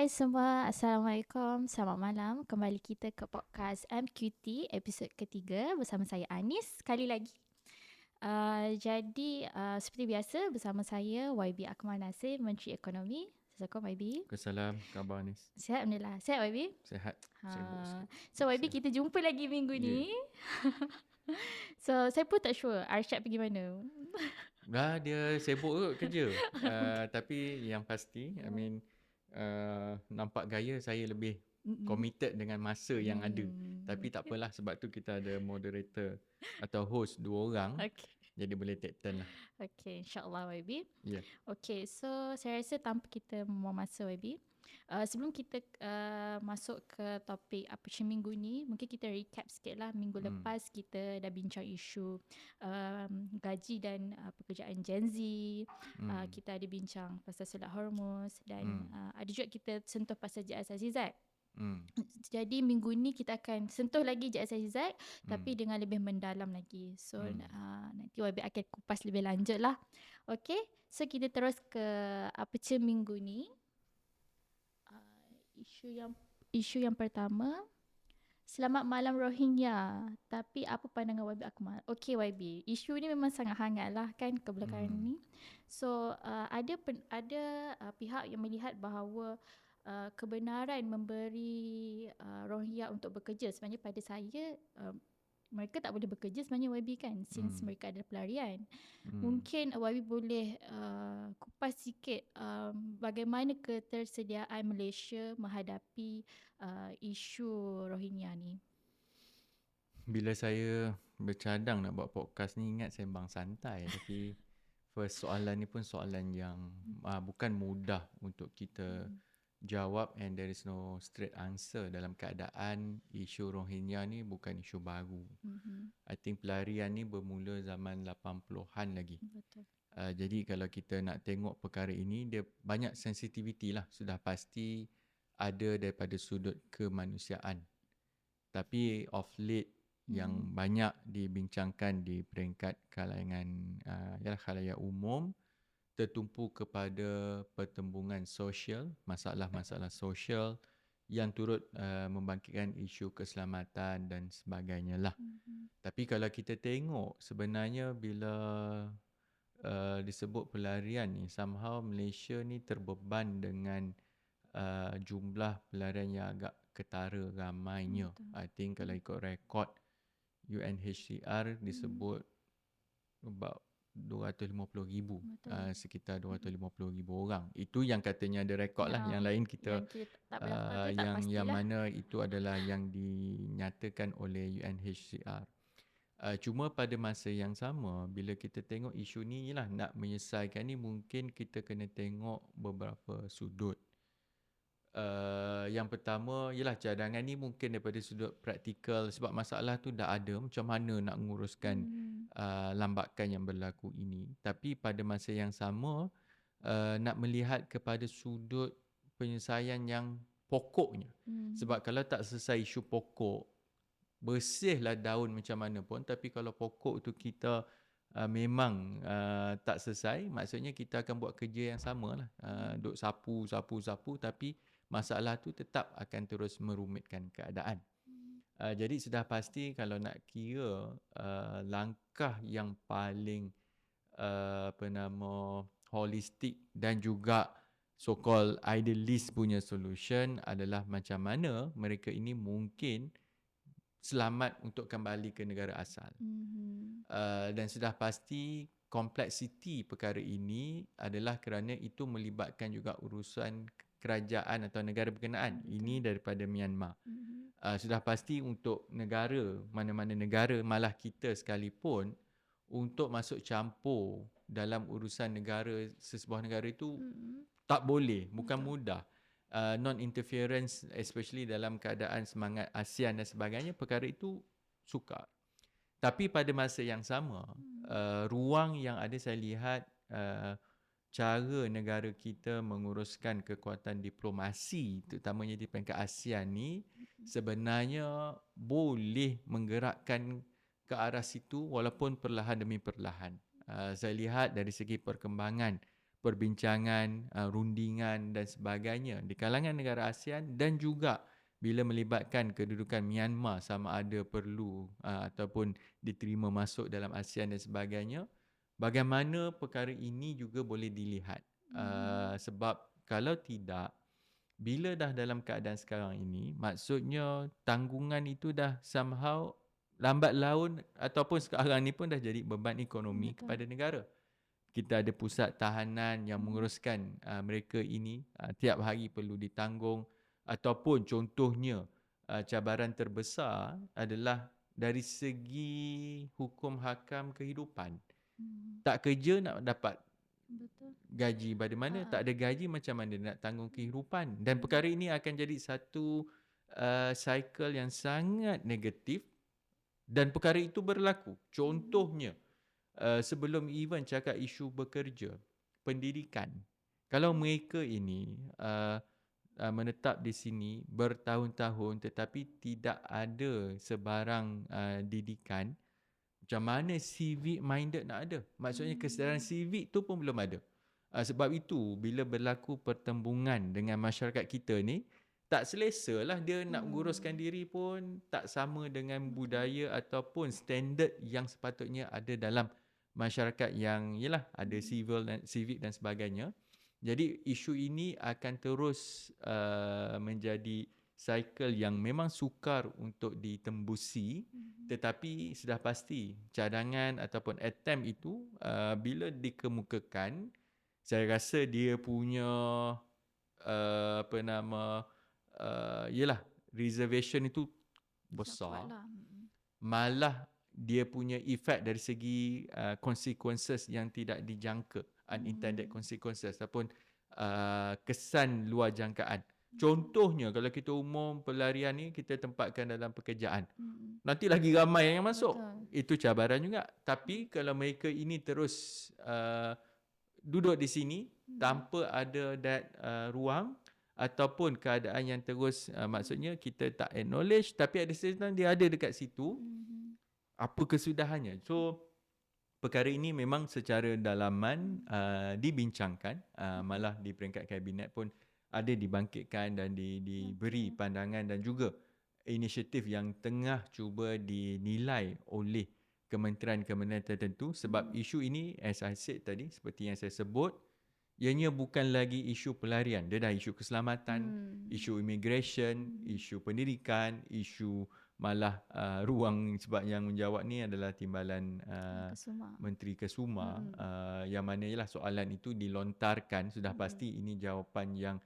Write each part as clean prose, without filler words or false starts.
Hai semua, Assalamualaikum, selamat malam. Kembali kita ke podcast MQT episod ketiga bersama saya Anis sekali lagi. Seperti biasa bersama saya YB Akmal Nasir, Menteri Ekonomi. Assalamualaikum YB. Kesalam, khabar Anis? Sihat Alhamdulillah. Sihat YB? Sehat, sibuk sikit. So YB Sihat. kita jumpa lagi minggu Ya. ni. So saya pun tak sure Arsyad pergi mana. Dia sibuk kot kerja. Tapi yang pasti, nampak gaya saya lebih committed dengan masa yang ada. Tapi tak apalah, sebab tu kita ada moderator atau host 2 orang. Okay. Jadi boleh take turn lah. Okay, insyaAllah YB. Ya. Okay, so saya rasa tanpa kita membuang masa YB, sebelum kita masuk ke topik apa macam minggu ni, mungkin kita recap sikit lah. Minggu lepas kita dah bincang isu gaji dan pekerjaan Gen Z. Kita ada bincang pasal Selat Hormuz dan ada juga kita sentuh pasal JSIZ. Jadi minggu ni kita akan sentuh lagi JSIZ tapi dengan lebih mendalam lagi. So nanti YB akan kupas lebih lanjut lah. Okay, so kita terus ke apa je minggu ni. Isu yang pertama, selamat malam Rohingya. Tapi apa pandangan YB Akmal? Okay YB, isu ni memang sangat hangat lah kan kebelakangan ni. So ada pihak yang melihat bahawa kebenaran memberi Rohingya untuk bekerja, sebenarnya pada saya mereka tak boleh bekerja sebenarnya YB kan, since mereka adalah pelarian. Mungkin YB boleh kupas sikit bagaimana ketersediaan Malaysia menghadapi isu Rohingya ni. Bila saya bercadang nak buat podcast ni, ingat sembang santai. Tapi first soalan ni pun soalan yang bukan mudah untuk kita jawab, and there is no straight answer dalam keadaan isu Rohingya ni bukan isu baru. I think pelarian ni bermula zaman 80-an lagi. Betul. Jadi kalau kita nak tengok perkara ini, dia banyak sensitivity lah. Sudah pasti ada daripada sudut kemanusiaan. Tapi of late yang banyak dibincangkan di peringkat kalangan khalayak umum tertumpu kepada pertembungan sosial, masalah-masalah sosial yang turut membangkitkan isu keselamatan dan sebagainya lah. Tapi kalau kita tengok sebenarnya bila disebut pelarian ni, somehow Malaysia ni terbeban dengan jumlah pelarian yang agak ketara ramainya. I think kalau ikut rekod UNHCR disebut about 250,000, sekitar 250,000 orang. Itu yang katanya ada rekod lah. Yang lain kita yang mana itu adalah yang dinyatakan oleh UNHCR. Cuma pada masa yang sama, bila kita tengok isu ni lah, nak menyelesaikan ni mungkin kita kena tengok beberapa sudut. Yang pertama ialah cadangan ni mungkin daripada sudut praktikal, sebab masalah tu dah ada, macam mana nak menguruskan lambakan yang berlaku ini. Tapi pada masa yang sama nak melihat kepada sudut penyelesaian yang pokoknya. Sebab kalau tak selesai isu pokok, bersihlah daun macam mana pun, tapi kalau pokok tu kita memang tak selesai, maksudnya kita akan buat kerja yang sama lah. Duk sapu, tapi masalah tu tetap akan terus merumitkan keadaan. Jadi sudah pasti kalau nak kira langkah yang paling holistik dan juga so-called idealist punya solution adalah macam mana mereka ini mungkin selamat untuk kembali ke negara asal. Dan sudah pasti kompleksiti perkara ini adalah kerana itu melibatkan juga urusan kerajaan atau negara berkenaan. Ini daripada Myanmar. Sudah pasti untuk negara, mana-mana negara, malah kita sekalipun, untuk masuk campur dalam urusan negara, sesebuah negara itu tak boleh, bukan mudah. Non-interference, especially dalam keadaan semangat ASEAN dan sebagainya, perkara itu sukar. Tapi pada masa yang sama, ruang yang ada saya lihat cara negara kita menguruskan kekuatan diplomasi, terutamanya di peringkat ASEAN ni, sebenarnya boleh menggerakkan ke arah situ walaupun perlahan demi perlahan. Saya lihat dari segi perkembangan perbincangan, rundingan dan sebagainya di kalangan negara ASEAN, dan juga bila melibatkan kedudukan Myanmar sama ada perlu ataupun diterima masuk dalam ASEAN dan sebagainya, bagaimana perkara ini juga boleh dilihat. Sebab kalau tidak, bila dah dalam keadaan sekarang ini, maksudnya tanggungan itu dah somehow lambat laun ataupun sekarang ni pun dah jadi beban ekonomi kepada negara. Kita ada pusat tahanan yang menguruskan mereka ini, tiap hari perlu ditanggung, ataupun contohnya cabaran terbesar adalah dari segi hukum hakam kehidupan. Tak kerja nak dapat gaji pada mana, tak ada gaji macam mana nak tanggung kehidupan. Dan perkara ini akan jadi satu cycle yang sangat negatif, dan perkara itu berlaku. Contohnya, sebelum even cakap isu bekerja, pendidikan. Kalau mereka ini menetap di sini bertahun-tahun tetapi tidak ada sebarang didikan, macam mana civic minded nak ada? Maksudnya kesedaran civic tu pun belum ada. Sebab itu bila berlaku pertembungan dengan masyarakat kita ni, tak selesa lah dia nak menguruskan diri pun tak sama dengan budaya ataupun standard yang sepatutnya ada dalam masyarakat yang yalah ada civic dan sebagainya. Jadi isu ini akan terus menjadi cycle yang memang sukar untuk ditembusi, tetapi sudah pasti cadangan ataupun attempt itu bila dikemukakan, saya rasa dia punya yalah reservation itu besar. Malah dia punya efek dari segi consequences yang tidak dijangka, unintended consequences ataupun kesan luar jangkaan. Contohnya kalau kita umum pelarian ni kita tempatkan dalam pekerjaan, nanti lagi ramai yang masuk. Itu cabaran juga. Tapi kalau mereka ini terus duduk di sini tanpa ada that ruang ataupun keadaan yang terus maksudnya kita tak acknowledge, tapi ada sesuatu dia ada dekat situ, apa kesudahannya. So perkara ini memang secara dalaman dibincangkan, malah di peringkat kabinet pun ada dibangkitkan dan diberi pandangan, dan juga inisiatif yang tengah cuba dinilai oleh kementerian-kementerian tertentu. Sebab isu ini, as I said tadi, seperti yang saya sebut, ianya bukan lagi isu pelarian. Dia dah isu keselamatan, isu immigration, isu pendidikan, isu malah ruang, sebab yang menjawab ni adalah timbalan Menteri Kesuma, yang mana ialah soalan itu dilontarkan, sudah pasti ini jawapan yang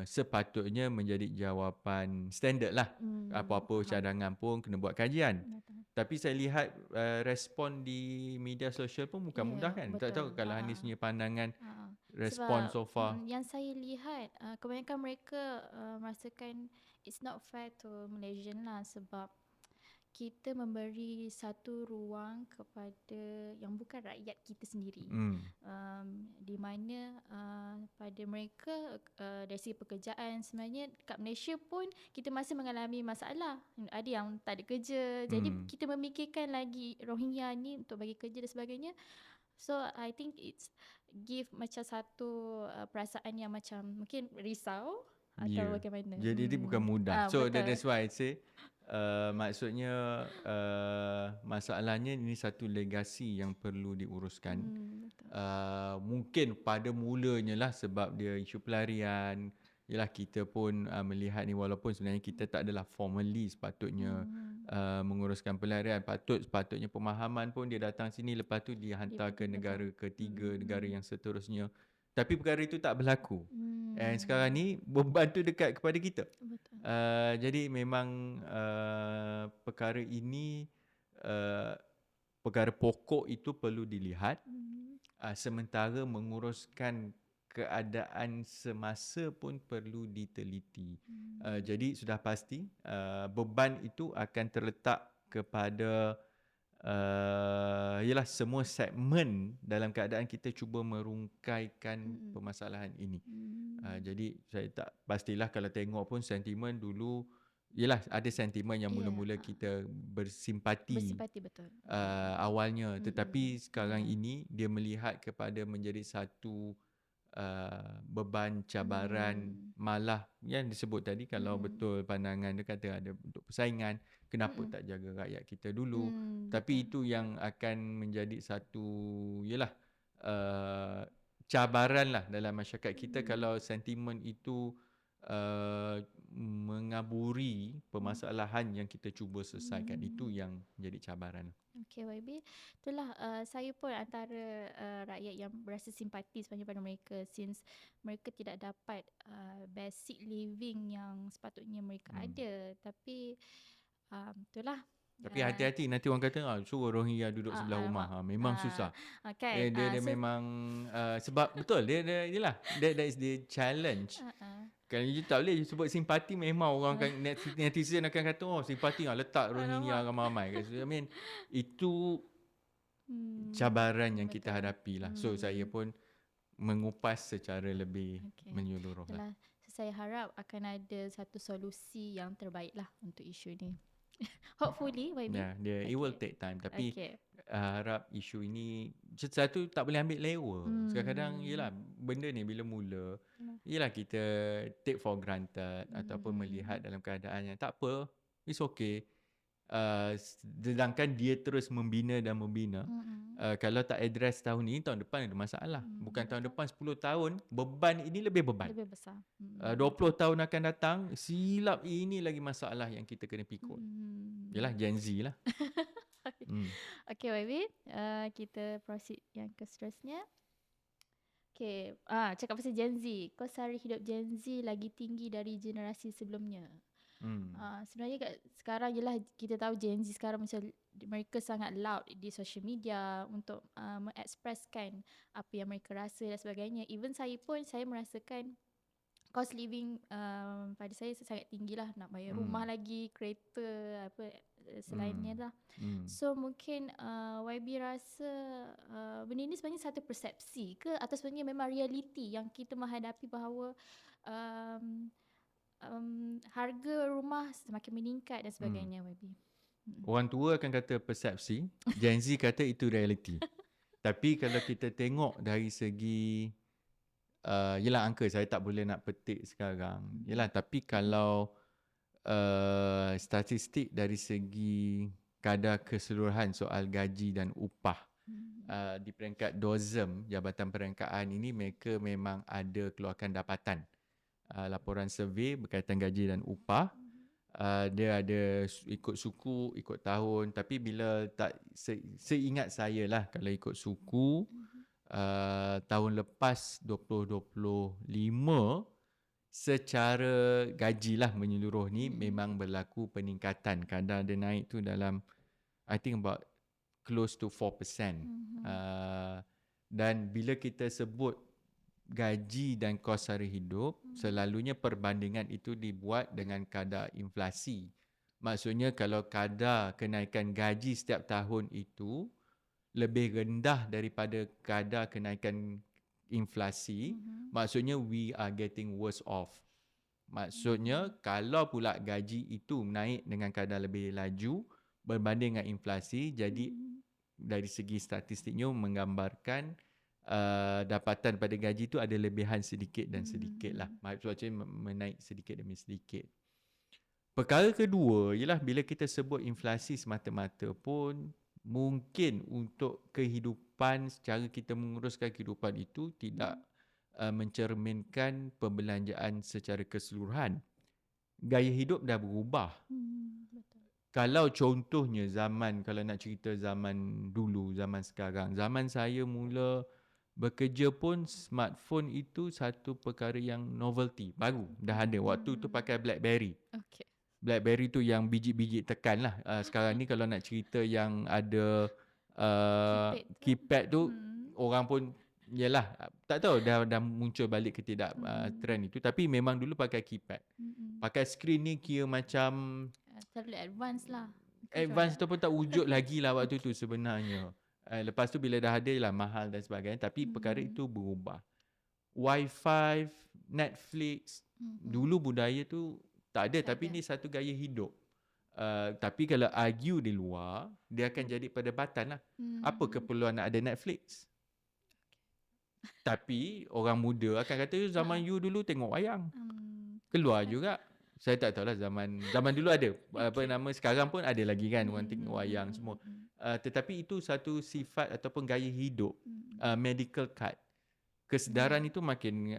sepatutnya menjadi jawapan standard lah. Apa-apa cadangan pun kena buat kajian. Tapi saya lihat respon di media sosial pun bukan mudah kan. Tak tahu kalau Hanis punya pandangan respon so far. Yang saya lihat kebanyakan mereka merasakan it's not fair to Malaysian lah, sebab kita memberi satu ruang kepada yang bukan rakyat kita sendiri, di mana pada mereka dari segi pekerjaan, sebenarnya kat Malaysia pun kita masih mengalami masalah, ada yang tak ada kerja, jadi kita memikirkan lagi Rohingya ni untuk bagi kerja dan sebagainya. So I think it's give macam satu perasaan yang macam mungkin risau atau bagaimana. Jadi ini bukan mudah. So that's why I say maksudnya masalahnya ini satu legasi yang perlu diuruskan. Mungkin pada mulanya lah sebab dia isu pelarian, yalah kita pun melihat ni, walaupun sebenarnya kita tak adalah formally sepatutnya menguruskan pelarian, sepatutnya pemahaman pun dia datang sini, lepas tu dia hantar ke negara ketiga, negara yang seterusnya. Tapi perkara itu tak berlaku. And sekarang ni beban tu dekat kepada kita. Jadi memang perkara ini, perkara pokok itu perlu dilihat. Sementara menguruskan keadaan semasa pun perlu diteliti. Jadi sudah pasti beban itu akan terletak kepada ialah semua segmen dalam keadaan kita cuba merungkaikan permasalahan ini. Jadi saya tak pastilah, kalau tengok pun sentimen dulu yelah ada sentimen yang mula-mula Yeah. kita bersimpati Betul. awalnya, tetapi sekarang Yeah. ini dia melihat kepada menjadi satu beban cabaran, malah yang disebut tadi, kalau betul pandangan dia kata ada untuk persaingan, kenapa tak jaga rakyat kita dulu. Tapi itu yang akan menjadi satu yelah cabaran lah dalam masyarakat kita kalau sentimen itu mengaburi permasalahan yang kita cuba selesaikan. Itu yang menjadi cabaran. Okay, YB. Itulah saya pun antara rakyat yang berasa simpati sebenarnya pada mereka, since mereka tidak dapat basic living yang sepatutnya mereka ada. Tapi itulah. Tapi hati-hati, nanti orang kata suruh Rohingya duduk sebelah rumah. Memang susah. Kan? Dia memang sebab betul dia yelah that is the challenge. Kalau you tak boleh sebut simpati, memang orang akan netizen akan kata simpati letak Rohingya ramai-ramai. I mean itu cabaran yang kita hadapi lah. So saya pun mengupas secara lebih menyeluruh lah. Saya harap akan ada satu solusi yang terbaik lah untuk isu ni. Hopefully, YB. It will take time. Tapi harap isu ini satu tak boleh ambil lewa. Kadang-kadang yelah benda ni bila mula, yelah kita take for granted ataupun melihat dalam keadaan yang tak apa, it's okay. Sedangkan dia terus membina. Kalau tak address tahun ini, tahun depan ada masalah. Bukan tahun depan, 10 tahun beban ini lebih beban. Lebih besar. 20 tahun akan datang, silap ini lagi masalah yang kita kena pikul. Yalah Gen Z lah. Okay, YB. Kita proceed yang ke seterusnya. Okay, cakap pasal Gen Z. Kos sara hidup Gen Z lagi tinggi dari generasi sebelumnya. Sebenarnya sekarang jelah kita tahu Gen Z sekarang macam mereka sangat loud di social media untuk mengekspreskan apa yang mereka rasa dan sebagainya. Even saya pun, saya merasakan cost living pada saya sangat tinggi lah. Nak bayar rumah lagi, kereta, apa selainnya lah. So mungkin YB rasa benda ni sebenarnya satu persepsi ke, atau sebenarnya memang realiti yang kita menghadapi bahawa harga rumah semakin meningkat dan sebagainya, YB. Orang tua akan kata persepsi, Gen Z kata itu realiti. Tapi kalau kita tengok dari segi yelah angka saya tak boleh nak petik sekarang. Yelah, tapi kalau statistik dari segi kadar keseluruhan soal gaji dan upah di peringkat DOSM, Jabatan Perangkaan ini, mereka memang ada keluarkan dapatan. Laporan survey berkaitan gaji dan upah. Dia ada ikut suku, ikut tahun. Tapi bila tak, seingat saya lah, kalau ikut suku, tahun lepas 2025, secara gaji lah menyeluruh ni memang berlaku peningkatan. Kadar dia naik tu dalam I think about close to 4%. Dan bila kita sebut gaji dan kos sara hidup, selalunya perbandingan itu dibuat dengan kadar inflasi. Maksudnya kalau kadar kenaikan gaji setiap tahun itu lebih rendah daripada kadar kenaikan inflasi, maksudnya we are getting worse off. Maksudnya kalau pula gaji itu naik dengan kadar lebih laju berbanding dengan inflasi, jadi dari segi statistiknya menggambarkan dapatan pada gaji itu ada lebihan sedikit dan sedikit lah. Maksudnya menaik sedikit demi sedikit. Perkara kedua ialah bila kita sebut inflasi semata-mata pun, mungkin untuk kehidupan, secara kita menguruskan kehidupan itu tidak mencerminkan pembelanjaan secara keseluruhan. Gaya hidup dah berubah. Kalau contohnya kalau nak cerita zaman dulu, zaman sekarang, zaman saya mula bekerja pun smartphone itu satu perkara yang novelty, baru, dah ada. Waktu tu pakai BlackBerry. BlackBerry tu yang biji-biji tekan lah. Sekarang ni kalau nak cerita yang ada keypad tu, orang pun yelah, tak tahu dah muncul balik ke tidak trend itu. Tapi memang dulu pakai keypad. Pakai screen ni kira macam terlalu advance lah. Advance tu pun tak wujud lagi lah waktu tu sebenarnya. Lepas tu bila dah ada lah mahal dan sebagainya. Tapi perkara itu berubah. Wi-Fi, Netflix, dulu budaya tu Tak ada, tapi ni satu gaya hidup. Tapi kalau argue di luar, dia akan jadi perdebatan lah. Apa keperluan nak ada Netflix? Tapi orang muda akan kata zaman you dulu tengok wayang. Keluar juga. Saya tak tahulah zaman dulu ada. Sekarang pun ada lagi kan orang tengok wayang semua. Tetapi itu satu sifat ataupun gaya hidup. Medical card. Kesedaran itu makin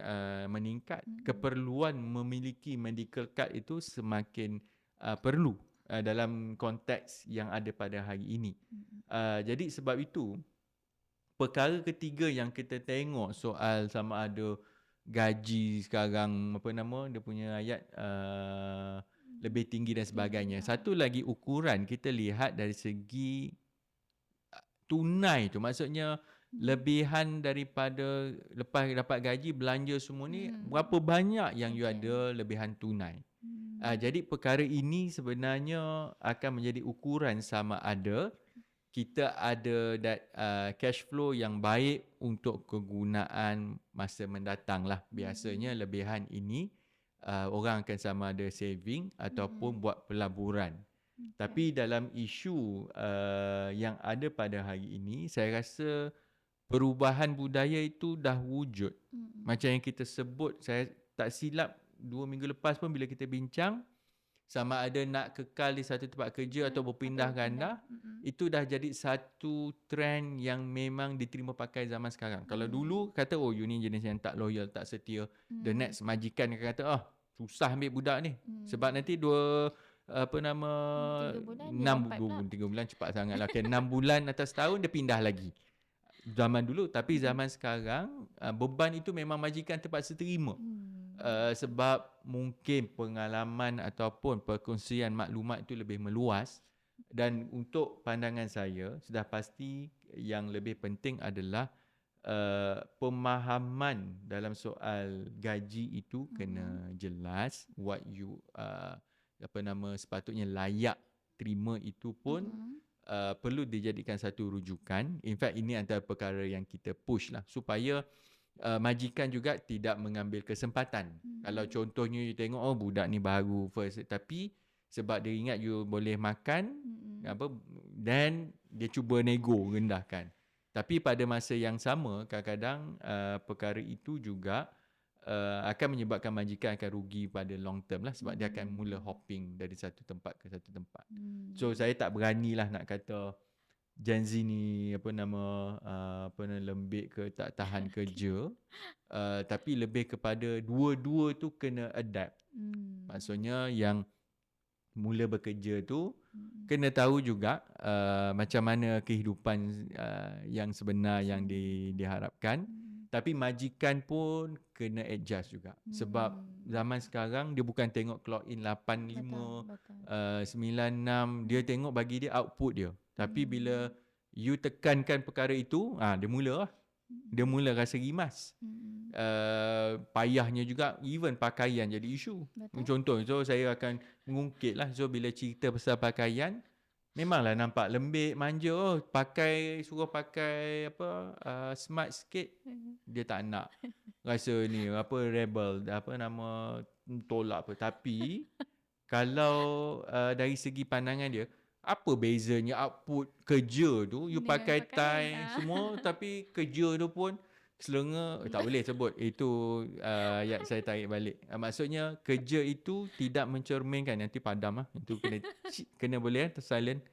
meningkat. Keperluan memiliki medical card itu semakin perlu dalam konteks yang ada pada hari ini. Jadi sebab itu, perkara ketiga yang kita tengok soal sama ada gaji sekarang, dia punya ayat lebih tinggi dan sebagainya. Satu lagi ukuran kita lihat dari segi tunai tu, maksudnya lebihan daripada lepas dapat gaji, belanja semua ni, berapa banyak yang you ada lebihan tunai. Jadi perkara ini sebenarnya akan menjadi ukuran sama ada kita ada cash flow yang baik untuk kegunaan masa mendatang lah. Biasanya lebihan ini orang akan sama ada saving ataupun buat pelaburan. Tapi dalam isu yang ada pada hari ini, saya rasa perubahan budaya itu dah wujud. Macam yang kita sebut, saya tak silap 2 minggu lepas pun bila kita bincang, sama ada nak kekal di satu tempat kerja atau berpindah ganda, itu dah jadi satu trend yang memang diterima pakai zaman sekarang. Kalau dulu kata, you ni jenis yang tak loyal, tak setia, the next majikan akan kata, susah ambil budak ni. Sebab nanti 3 bulan cepat sangat lah. 6 bulan atau setahun dia pindah lagi. Zaman dulu, tapi zaman sekarang beban itu memang majikan terpaksa terima. Sebab mungkin pengalaman ataupun perkongsian maklumat itu lebih meluas. Dan untuk pandangan saya, sudah pasti yang lebih penting adalah pemahaman dalam soal gaji itu kena jelas. What you sepatutnya layak terima itu pun perlu dijadikan satu rujukan. In fact, ini antara perkara yang kita push lah, supaya majikan juga tidak mengambil kesempatan. Kalau contohnya you tengok, budak ni baru first, tapi sebab dia ingat you boleh makan, dan dia cuba nego rendahkan. Tapi pada masa yang sama, kadang-kadang perkara itu juga akan menyebabkan majikan akan rugi pada long term lah, sebab dia akan mula hopping dari satu tempat ke satu tempat. So saya tak beranilah nak kata Gen Z ni lembik ke tak tahan kerja, tapi lebih kepada dua-dua tu kena adapt. Maksudnya yang mula bekerja tu kena tahu juga macam mana kehidupan yang sebenar yang diharapkan. Tapi majikan pun kena adjust juga. Sebab zaman sekarang dia bukan tengok clock in 8.5, 9.6. Dia tengok bagi dia output dia. Tapi bila you tekankan perkara itu, dia mula lah. Dia mula rasa rimas. Payahnya juga, even pakaian jadi isu. Contoh, so saya akan mengungkit lah. So bila cerita pasal pakaian, memanglah nampak lembik, manja. Suruh pakai smart sikit, dia tak nak. Rasa ni rebel, tolak apa. Tapi kalau dari segi pandangan dia, apa bezanya output kerja tu, you pakai tie semua, tapi kerja tu pun selenga, tak boleh sebut. Itu ayat saya tarik balik. Maksudnya kerja itu tidak mencerminkan, nanti padam lah. Itu kena boleh silent.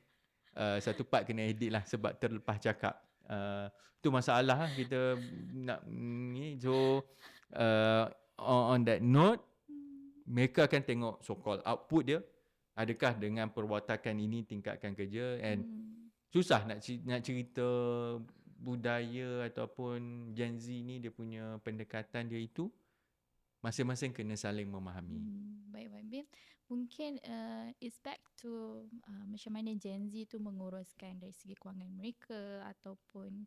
Satu part kena edit lah sebab terlepas cakap. Itu masalah lah kita nak ni. So on that note, mereka akan tengok so-called output dia. Adakah dengan perwatakan ini tingkatkan kerja, and susah nak cerita budaya ataupun Gen Z ni, dia punya pendekatan dia itu masing-masing kena saling memahami. Baik, mungkin it's back to macam mana Gen Z tu menguruskan dari segi kewangan mereka, ataupun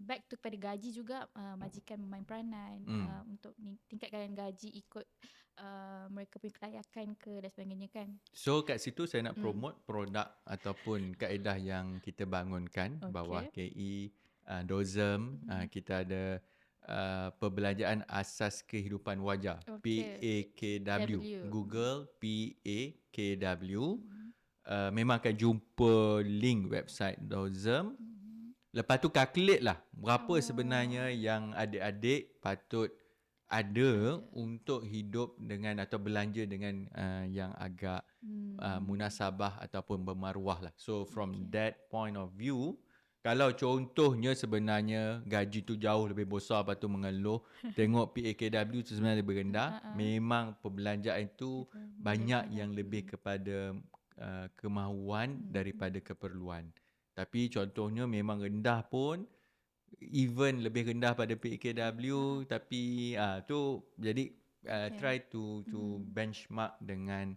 back to pada gaji juga, majikan memain peranan untuk tingkatkan gaji ikut mereka punya kelayakan ke dan sebagainya kan. So kat situ saya nak promote produk ataupun kaedah yang kita bangunkan bawah KE, DOSM. Kita ada perbelanjaan asas kehidupan wajar. PAKW. Google PAKW. Memang akan jumpa link website Dozem. Lepas tu calculate lah berapa sebenarnya yang adik-adik patut ada untuk hidup dengan atau belanja dengan yang agak munasabah ataupun bermaruah lah. So from that point of view, kalau contohnya sebenarnya gaji tu jauh lebih besar, lepas tu mengeluh, tengok PAKW tu sebenarnya lebih rendah, memang perbelanjaan itu banyak yang lebih kepada kemahuan daripada keperluan. Tapi contohnya memang rendah pun, even lebih rendah pada PAKW, tapi tu jadi try to benchmark dengan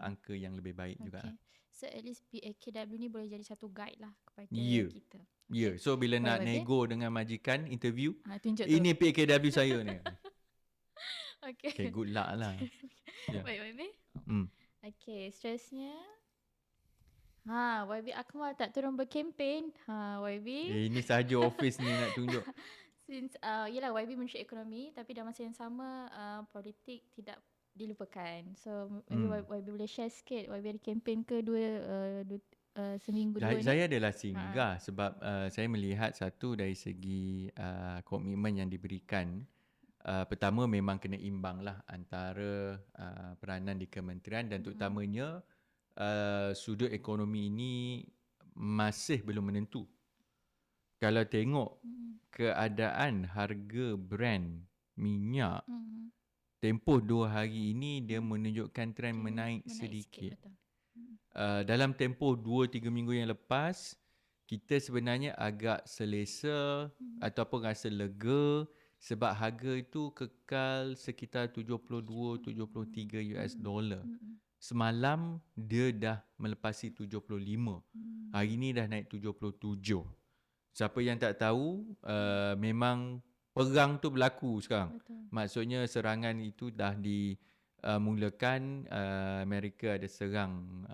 angka yang lebih baik juga. So at least PAKW ni boleh jadi satu guide lah kepada kita. Ya, so bila nak nego dengan majikan, interview, tunjuk ini PAKW saya ni. Okay, good luck lah. Baik. Okay, stresnya. YB Akmal tak turun berkempen. YB. Ini sahaja office ni nak tunjuk. Since yelah YB Menteri Ekonomi, tapi dalam masa yang sama politik tidak dilupakan. So YB boleh share sikit, YB ada kempen ke seminggu dua ni? Saya adalah singgah sebab saya melihat satu dari segi komitmen yang diberikan. Pertama memang kena imbang lah antara peranan di kementerian dan terutamanya sudut ekonomi ini masih belum menentu. Kalau tengok keadaan harga brand minyak, tempoh 2 hari ini dia menunjukkan trend menaik sedikit. Dalam tempoh 2-3 minggu yang lepas, kita sebenarnya agak selesa ataupun rasa lega sebab harga itu kekal sekitar 72-73 US dollar. Semalam dia dah melepasi 75. Hari ni dah naik 77. Siapa yang tak tahu, memang perang tu berlaku sekarang. Maksudnya serangan itu dah dimulakan. Amerika ada serang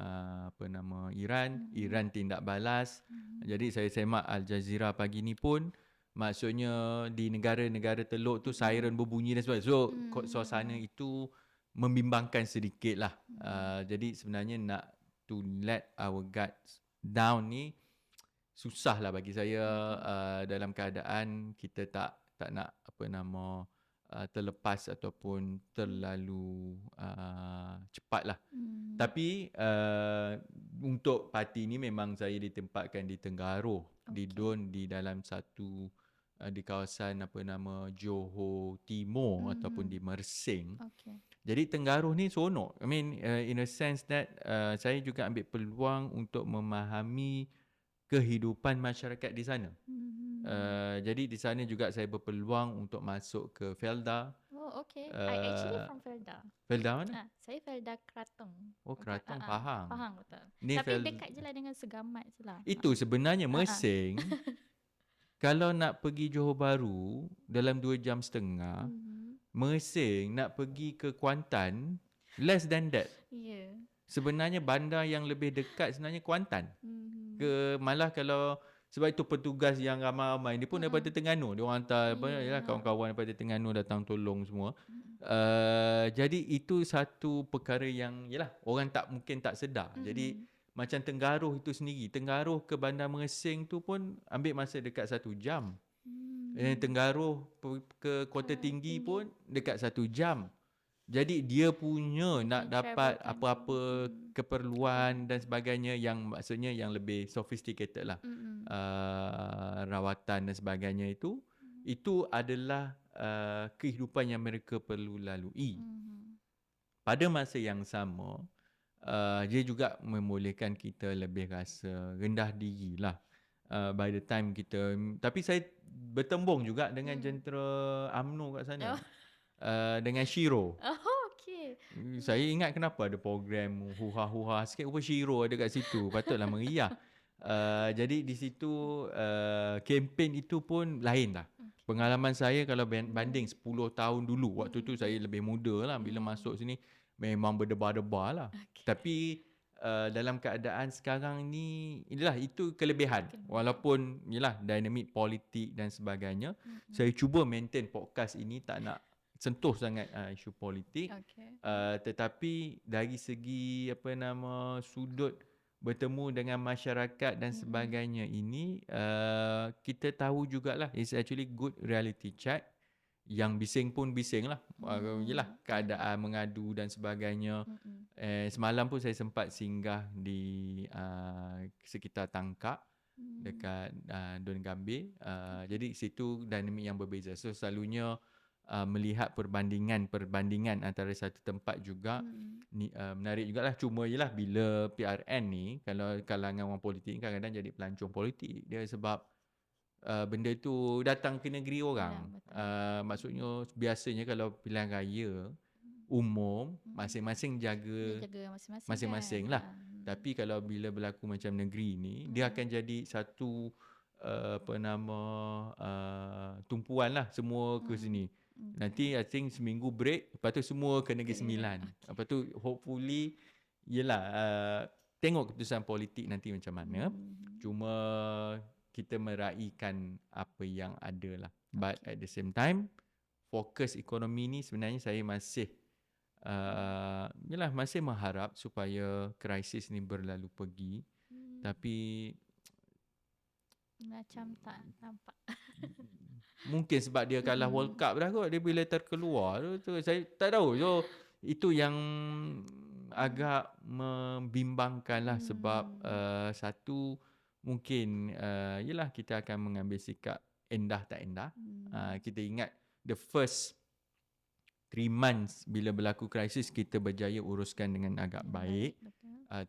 Iran. Iran tindak balas. Jadi saya semak Al Jazeera pagi ni pun, maksudnya di negara-negara teluk tu siren berbunyi dan sebagainya. So suasana itu membimbangkan sedikit lah. Jadi sebenarnya nak to let our guards down ni susah lah bagi saya dalam keadaan kita tak nak terlepas ataupun terlalu cepat lah. Tapi untuk parti ni memang saya ditempatkan di Tenggaruh, di Don, di dalam satu di kawasan Johor Timur ataupun di Mersing. Jadi Tenggaruh ni seronok. I mean in a sense that saya juga ambil peluang untuk memahami kehidupan masyarakat di sana. Jadi di sana juga saya berpeluang untuk masuk ke Felda. Oh, okay. I actually from Felda. Felda mana? Saya Felda Keratong. Oh, Keratong, Pahang. Pahang, betul. Ni tapi dekat je lah dengan Segamat je lah. Itu sebenarnya Mersing. Kalau nak pergi Johor Bahru dalam 2 jam setengah, Mersing nak pergi ke Kuantan less than that. Sebenarnya bandar yang lebih dekat sebenarnya Kuantan. Malah kalau sebab itu petugas yang ramai-ramai ni pun daripada Terengganu. Dia orang hantar kawan-kawan daripada Terengganu datang tolong semua. Jadi itu satu perkara yang orang mungkin tak sedar. Jadi macam Tenggaruh itu sendiri, Tenggaruh ke Bandar Mersing tu pun ambil masa dekat 1 jam. Tenggaruh ke Kota Tinggi pun dekat 1 jam. Jadi dia punya nak dapat apa-apa keperluan dan sebagainya yang maksudnya yang lebih sophisticated lah. Rawatan dan sebagainya itu adalah kehidupan yang mereka perlu lalui. Pada masa yang sama, dia juga membolehkan kita lebih rasa rendah diri lah. By the time kita, tapi saya bertembung juga dengan jentera UMNO kat sana. Dengan Shiro. Saya ingat kenapa ada program huha-huha sikit, Shiro ada kat situ. Patutlah meriah. Jadi di situ kempen itu pun lain lah. Pengalaman saya kalau banding 10 tahun dulu, waktu tu saya lebih muda lah. Bila masuk sini memang berdebar-debar lah. Tapi dalam keadaan sekarang ni, itu kelebihan. Walaupun dinamik politik dan sebagainya, saya cuba maintain podcast ini tak nak sentuh sangat isu politik. Tetapi dari segi sudut bertemu dengan masyarakat dan sebagainya ini, kita tahu jugalah it's actually good reality check. Yang bising pun bising lah. Keadaan mengadu dan sebagainya. Semalam pun saya sempat singgah di sekitar Tangkak dekat Don Gambir. Jadi situ dinamik yang berbeza. So selalunya melihat perbandingan antara satu tempat juga menarik jugalah. Cuma bila PRN ni, kalau kalangan orang politik kadang-kadang jadi pelancong politik dia, sebab benda tu datang ke negeri orang. Maksudnya biasanya kalau pilihan raya umum, masing-masing jaga masing-masing lah. Tapi kalau bila berlaku macam negeri ni, dia akan jadi satu tumpuan lah, semua ke sini. Nanti I think seminggu break, lepas tu semua ke Negeri Sembilan. Lepas tu hopefully tengok keputusan politik nanti macam mana. Cuma kita meraihkan apa yang ada lah. But at the same time, fokus ekonomi ni sebenarnya saya masih masih mengharap supaya krisis ni berlalu pergi. Tapi macam tak nampak. Mungkin sebab dia kalah World Cup dah kot. Dia bila terkeluar tu saya tak tahu. So itu yang agak membimbangkan lah. Sebab satu, mungkin kita akan mengambil sikap endah tak endah. Kita ingat the first 3 months bila berlaku krisis, kita berjaya uruskan dengan agak baik.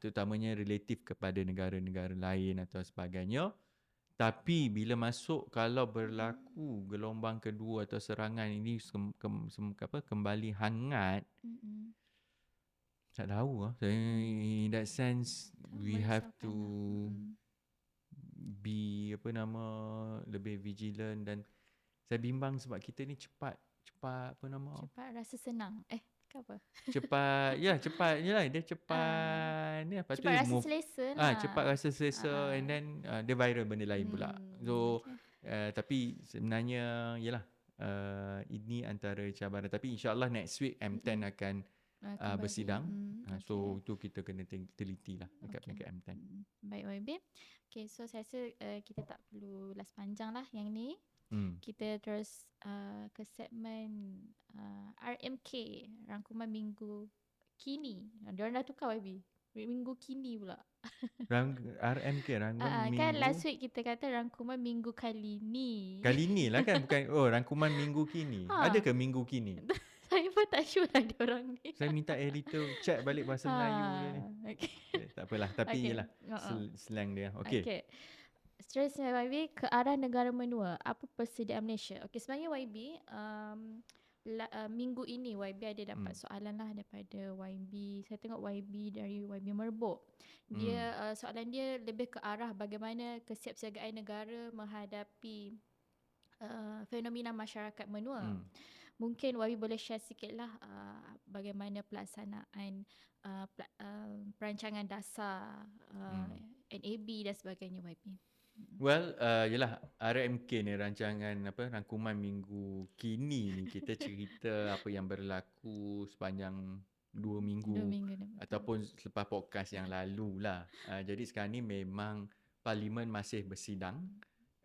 Terutamanya relatif kepada negara-negara lain atau sebagainya. Tapi bila masuk, kalau berlaku gelombang kedua atau serangan ini kembali hangat, tak tahu lah. In that sense, we have to be lebih vigilant. Dan saya bimbang sebab kita ni cepat rasa senang. Apa? Cepat dia cepat cepat rasa selesa lah. Cepat rasa selesa and then dia viral benda lain pula. So tapi sebenarnya ini antara cabaran. Tapi insyaAllah next week M10 akan bersidang. So itu kita kena teliti lah dekat peringkat M10. Baik YB. Okay, so saya rasa kita tak perlu ulas panjang lah yang ni. Kita terus ke segmen RMK, rangkuman minggu kini. Diorang dah tukar YB, minggu kini pula. RMK, rangkuman minggu. Kan last week kita kata rangkuman minggu kali ni. Kali ni lah kan, bukan rangkuman minggu kini. Ada ke minggu kini? Saya pun tak sure lah diorang ni. Saya minta editor check balik bahasa Melayu dia ni. Tak apalah, tapi slang dia. Okay. Seterusnya YB, ke arah negara menua, apa persediaan Malaysia? Okay, sebenarnya YB, minggu ini YB ada dapat soalan lah daripada YB. Saya tengok YB dari YB Merbok. Dia soalan dia lebih ke arah bagaimana kesiapsiagaan negara menghadapi fenomena masyarakat menua. Mungkin YB boleh share sikit lah bagaimana pelaksanaan perancangan dasar NAB dan sebagainya YB. Well, RMK ni rangkuman minggu kini ni, kita cerita apa yang berlaku sepanjang 2 minggu ataupun selepas podcast yang lalu lah. Jadi sekarang ni memang Parlimen masih bersidang.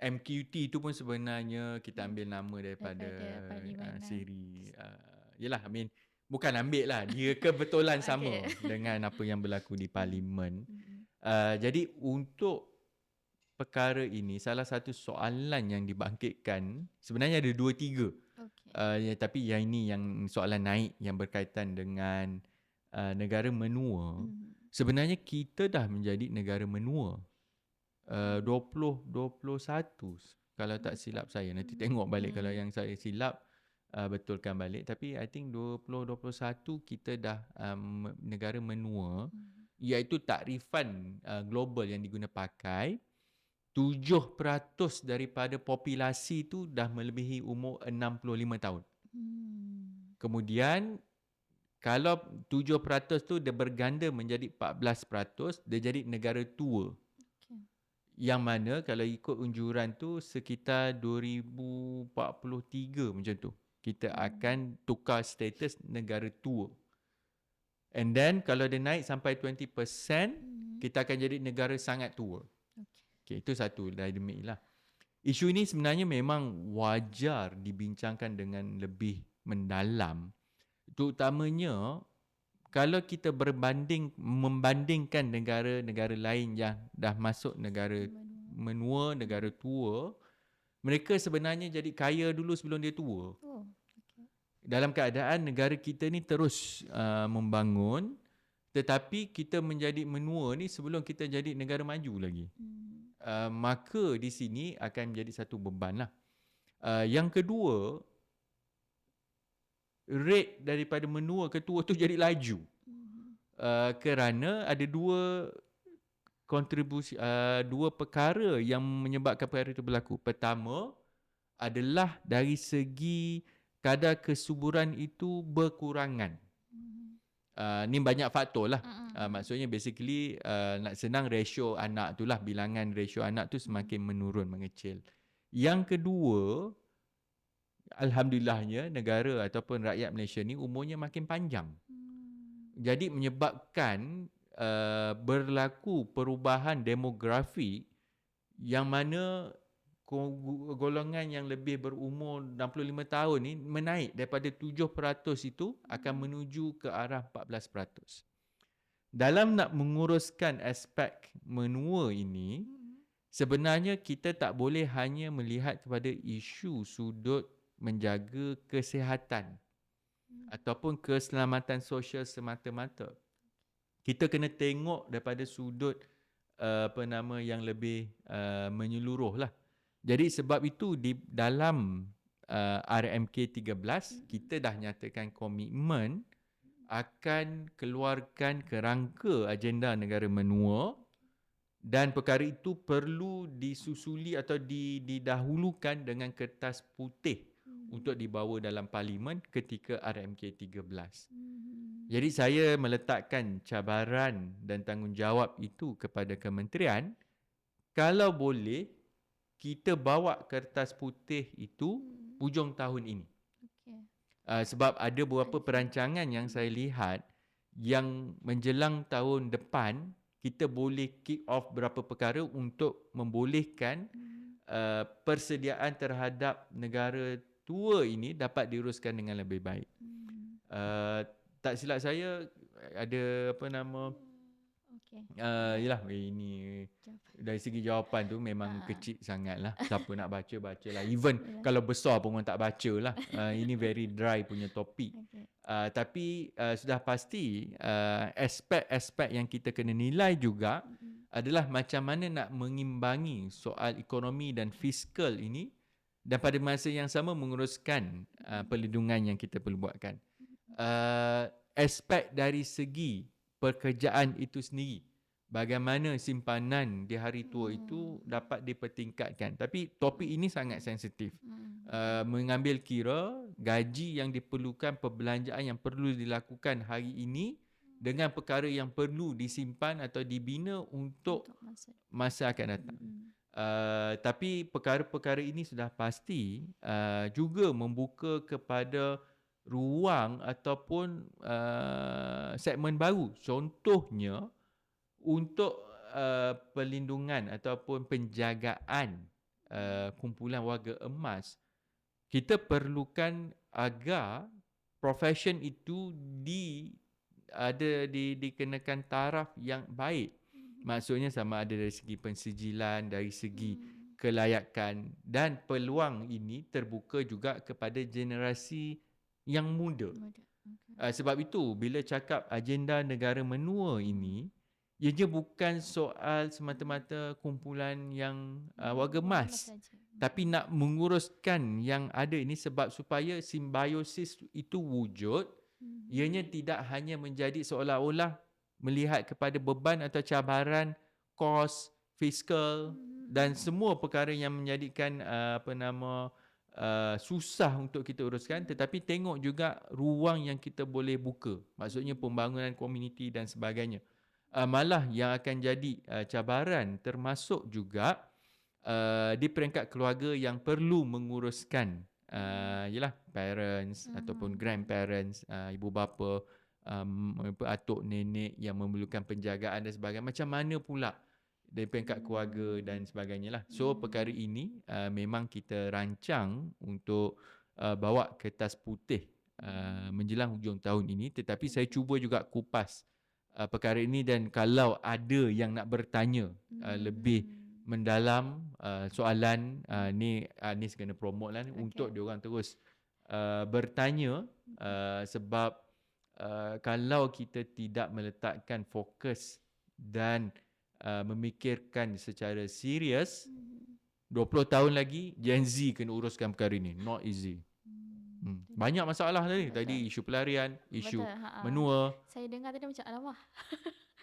MQT tu pun sebenarnya kita ambil nama daripada siri. Bukan ambil lah, dia kebetulan sama dengan apa yang berlaku di Parlimen. Jadi untuk perkara ini, salah satu soalan yang dibangkitkan, sebenarnya ada 2-3. Tapi yang ini yang soalan naik yang berkaitan dengan negara menua. Sebenarnya kita dah menjadi negara menua 2021 kalau tak silap saya. Nanti tengok balik kalau yang saya silap, betulkan balik. Tapi I think 2021 kita dah negara menua, iaitu takrifan global yang diguna pakai. 7% daripada populasi tu dah melebihi umur 65 tahun. Kemudian Kalau 7% tu dia berganda menjadi 14%, dia jadi negara tua. Okay. Yang mana kalau ikut unjuran tu sekitar 2043 macam tu. Kita akan tukar status negara tua. And then kalau dia naik sampai 20%, kita akan jadi negara sangat tua. Okay, itu satu dynamic lah. Isu ini sebenarnya memang wajar dibincangkan dengan lebih mendalam. Terutamanya kalau kita membandingkan negara-negara lain yang dah masuk negara menua, negara tua, mereka sebenarnya jadi kaya dulu sebelum dia tua. Oh, okay. Dalam keadaan negara kita ni terus membangun, tetapi kita menjadi menua ni sebelum kita jadi negara maju lagi. Maka di sini akan menjadi satu beban lah. Yang kedua, rate daripada menua ke tua tu jadi laju. Kerana ada dua perkara yang menyebabkan perkara itu berlaku. Pertama adalah dari segi kadar kesuburan itu berkurangan. Ni banyak faktor lah. Maksudnya basically nak senang ratio anak tu lah, bilangan ratio anak tu semakin menurun, mengecil. Yang kedua, alhamdulillahnya negara ataupun rakyat Malaysia ni umurnya makin panjang. Jadi menyebabkan berlaku perubahan demografi yang mana golongan yang lebih berumur 65 tahun ni menaik daripada 7% itu akan menuju ke arah 14%. Dalam nak menguruskan aspek menua ini, sebenarnya kita tak boleh hanya melihat kepada isu sudut menjaga kesihatan ataupun keselamatan sosial semata-mata. Kita kena tengok daripada sudut yang lebih menyeluruh lah. Jadi sebab itu di dalam RMK 13 kita dah nyatakan komitmen akan keluarkan kerangka agenda negara menua, dan perkara itu perlu disusuli atau didahulukan dengan kertas putih untuk dibawa dalam parlimen ketika RMK 13. Jadi saya meletakkan cabaran dan tanggungjawab itu kepada kementerian, kalau boleh kita bawa kertas putih itu hujung tahun ini. Sebab ada beberapa perancangan yang saya lihat yang menjelang tahun depan kita boleh kick off beberapa perkara untuk membolehkan persediaan terhadap negara tua ini dapat diuruskan dengan lebih baik. Tak silap saya ada yalah, ini dari segi jawapan tu memang kecil sangat lah. Siapa nak baca lah. Even kalau besar pun orang tak baca lah. Ini very dry punya topik. Tapi sudah pasti aspek-aspek yang kita kena nilai juga adalah macam mana nak mengimbangi soal ekonomi dan fiskal ini, dan pada masa yang sama menguruskan perlindungan yang kita perlu buatkan. Aspek dari segi pekerjaan itu sendiri, bagaimana simpanan di hari tua itu dapat dipertingkatkan. Tapi topik ini sangat sensitif. Mengambil kira gaji yang diperlukan, perbelanjaan yang perlu dilakukan hari ini dengan perkara yang perlu disimpan atau dibina untuk masa akan datang. Tapi perkara-perkara ini sudah pasti juga membuka kepada ruang ataupun segmen baru. Contohnya untuk perlindungan ataupun penjagaan kumpulan warga emas, kita perlukan agar profession itu dikenakan taraf yang baik. Maksudnya sama ada dari segi pensijilan, dari segi kelayakan, dan peluang ini terbuka juga kepada generasi yang muda. Sebab itu bila cakap agenda negara menua ini, ianya bukan soal semata-mata kumpulan yang warga emas, tapi nak menguruskan yang ada ini sebab supaya simbiosis itu wujud. Ianya tidak hanya menjadi seolah-olah melihat kepada beban atau cabaran kos, fiskal dan semua perkara yang menjadikan susah untuk kita uruskan, tetapi tengok juga ruang yang kita boleh buka. Maksudnya pembangunan komuniti dan sebagainya. Malah yang akan jadi cabaran termasuk juga di peringkat keluarga yang perlu menguruskan yalah parents ataupun grandparents, ibu bapa, atuk nenek yang memerlukan penjagaan dan sebagainya. Macam mana pula dari peringkat keluarga dan sebagainya lah. So perkara ini memang kita rancang untuk bawa kertas putih menjelang hujung tahun ini, tetapi saya cuba juga kupas perkara ini, dan kalau ada yang nak bertanya lebih mendalam soalan ni kena promote lah untuk diorang terus bertanya sebab kalau kita tidak meletakkan fokus dan memikirkan secara serius, 20 tahun lagi Gen Z kena uruskan perkara ini. Not easy. Banyak masalah tadi isu pelarian, isu menua. Saya dengar tadi macam alamak.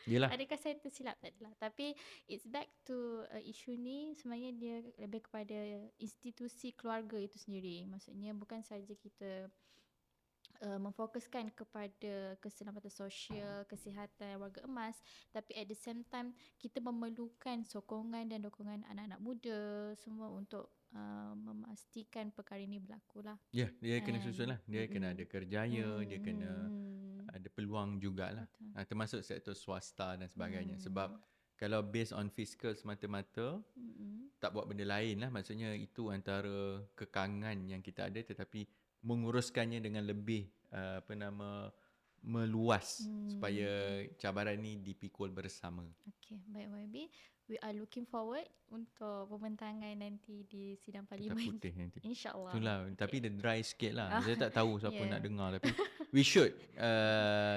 Yelah. Adakah saya tersilap? Tak adalah. Tapi it's back to isu ni sebenarnya dia lebih kepada institusi keluarga itu sendiri. Maksudnya bukan saja kita memfokuskan kepada keselamatan sosial, kesihatan warga emas, tapi at the same time kita memerlukan sokongan dan dukungan anak-anak muda semua untuk memastikan perkara ini berlaku lah. Ya, dia kena susun lah. Dia kena ada kerjaya, dia kena ada peluang jugalah. Termasuk sektor swasta dan sebagainya. Sebab kalau based on fiscal semata-mata, tak buat benda lain lah. Maksudnya itu antara kekangan yang kita ada, tetapi menguruskannya dengan lebih meluas supaya cabaran ni dipikul bersama. Okey, baik YB. We are looking forward untuk pembentangan nanti di sidang parlimen. Kertas putih nanti. InsyaAllah. Itulah, tapi dia dry sikit lah. Saya tak tahu siapa nak dengar, tapi we should.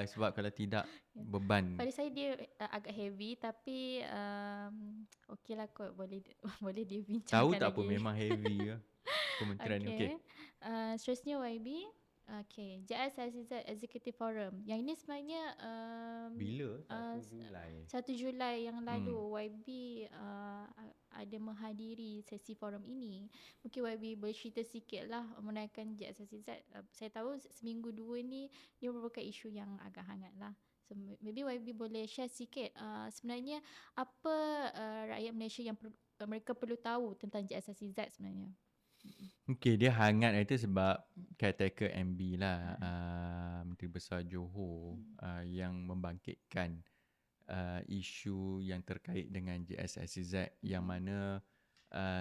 Sebab kalau tidak, beban. Pada saya dia agak heavy, tapi okey lah kot, boleh dibincangkan tahu lagi. Tak apa, memang heavy ke kementerian ni. Okay. Seterusnya YB. Okay, JSSZ Executive Forum. Yang ini sebenarnya bila? 1 Julai. 1 Julai yang lalu YB ada menghadiri sesi forum ini. Mungkin YB boleh cerita sikit lah menaikkan JSSZ. Saya tahu seminggu 2 ni dia merupakan isu yang agak hangat lah. So maybe YB boleh share sikit sebenarnya apa rakyat Malaysia yang mereka perlu tahu tentang JSSZ sebenarnya. Okey, dia hangat itu sebab caretaker MB lah, Menteri Besar Johor yang membangkitkan isu yang terkait dengan JSSZ yang mana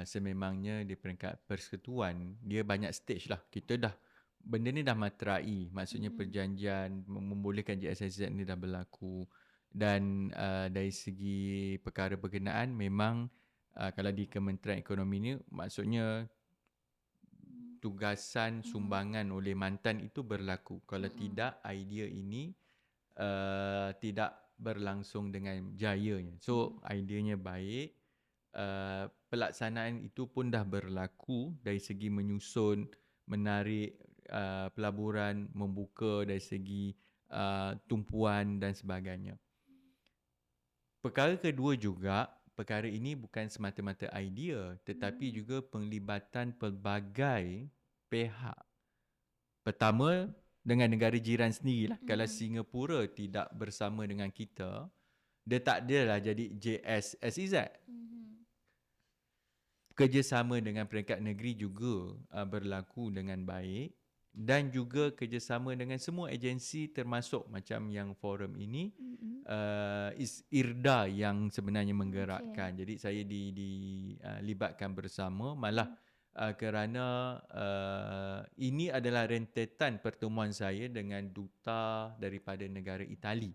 sememangnya di peringkat persekutuan dia banyak stage lah. Kita dah benda ni dah materai, maksudnya perjanjian membolehkan JSSZ ni dah berlaku, dan dari segi perkara berkenaan memang kalau di Kementerian Ekonomi ni maksudnya tugasan sumbangan oleh mantan itu berlaku. Kalau tidak, idea ini tidak berlangsung dengan jayanya. So, ideanya baik. Pelaksanaan itu pun dah berlaku dari segi menyusun, menarik pelaburan, membuka dari segi tumpuan dan sebagainya. Perkara kedua juga, perkara ini bukan semata-mata idea, tetapi juga penglibatan pelbagai pihak. Pertama, dengan negara jiran sendirilah. Kalau Singapura tidak bersama dengan kita, dia tak adalah jadi JSSZ. Kerjasama dengan peringkat negeri juga berlaku dengan baik, dan juga kerjasama dengan semua agensi termasuk macam yang forum ini. IRDA yang sebenarnya menggerakkan. Jadi saya dilibatkan bersama, malah kerana ini adalah rentetan pertemuan saya dengan duta daripada negara Itali.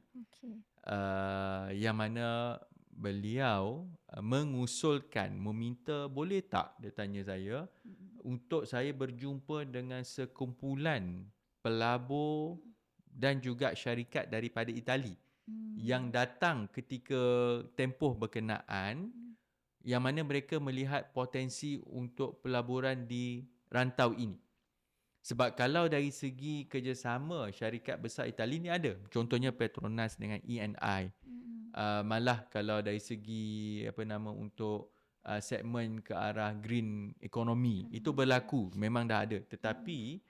Yang mana beliau mengusulkan, meminta boleh tak, dia tanya saya, untuk saya berjumpa dengan sekumpulan pelabur dan juga syarikat daripada Itali yang datang ketika tempoh berkenaan, yang mana mereka melihat potensi untuk pelaburan di rantau ini. Sebab kalau dari segi kerjasama, syarikat besar Itali ni ada. Contohnya Petronas dengan ENI. Malah kalau dari segi untuk segmen ke arah green economy. Itu berlaku, memang dah ada. Tetapi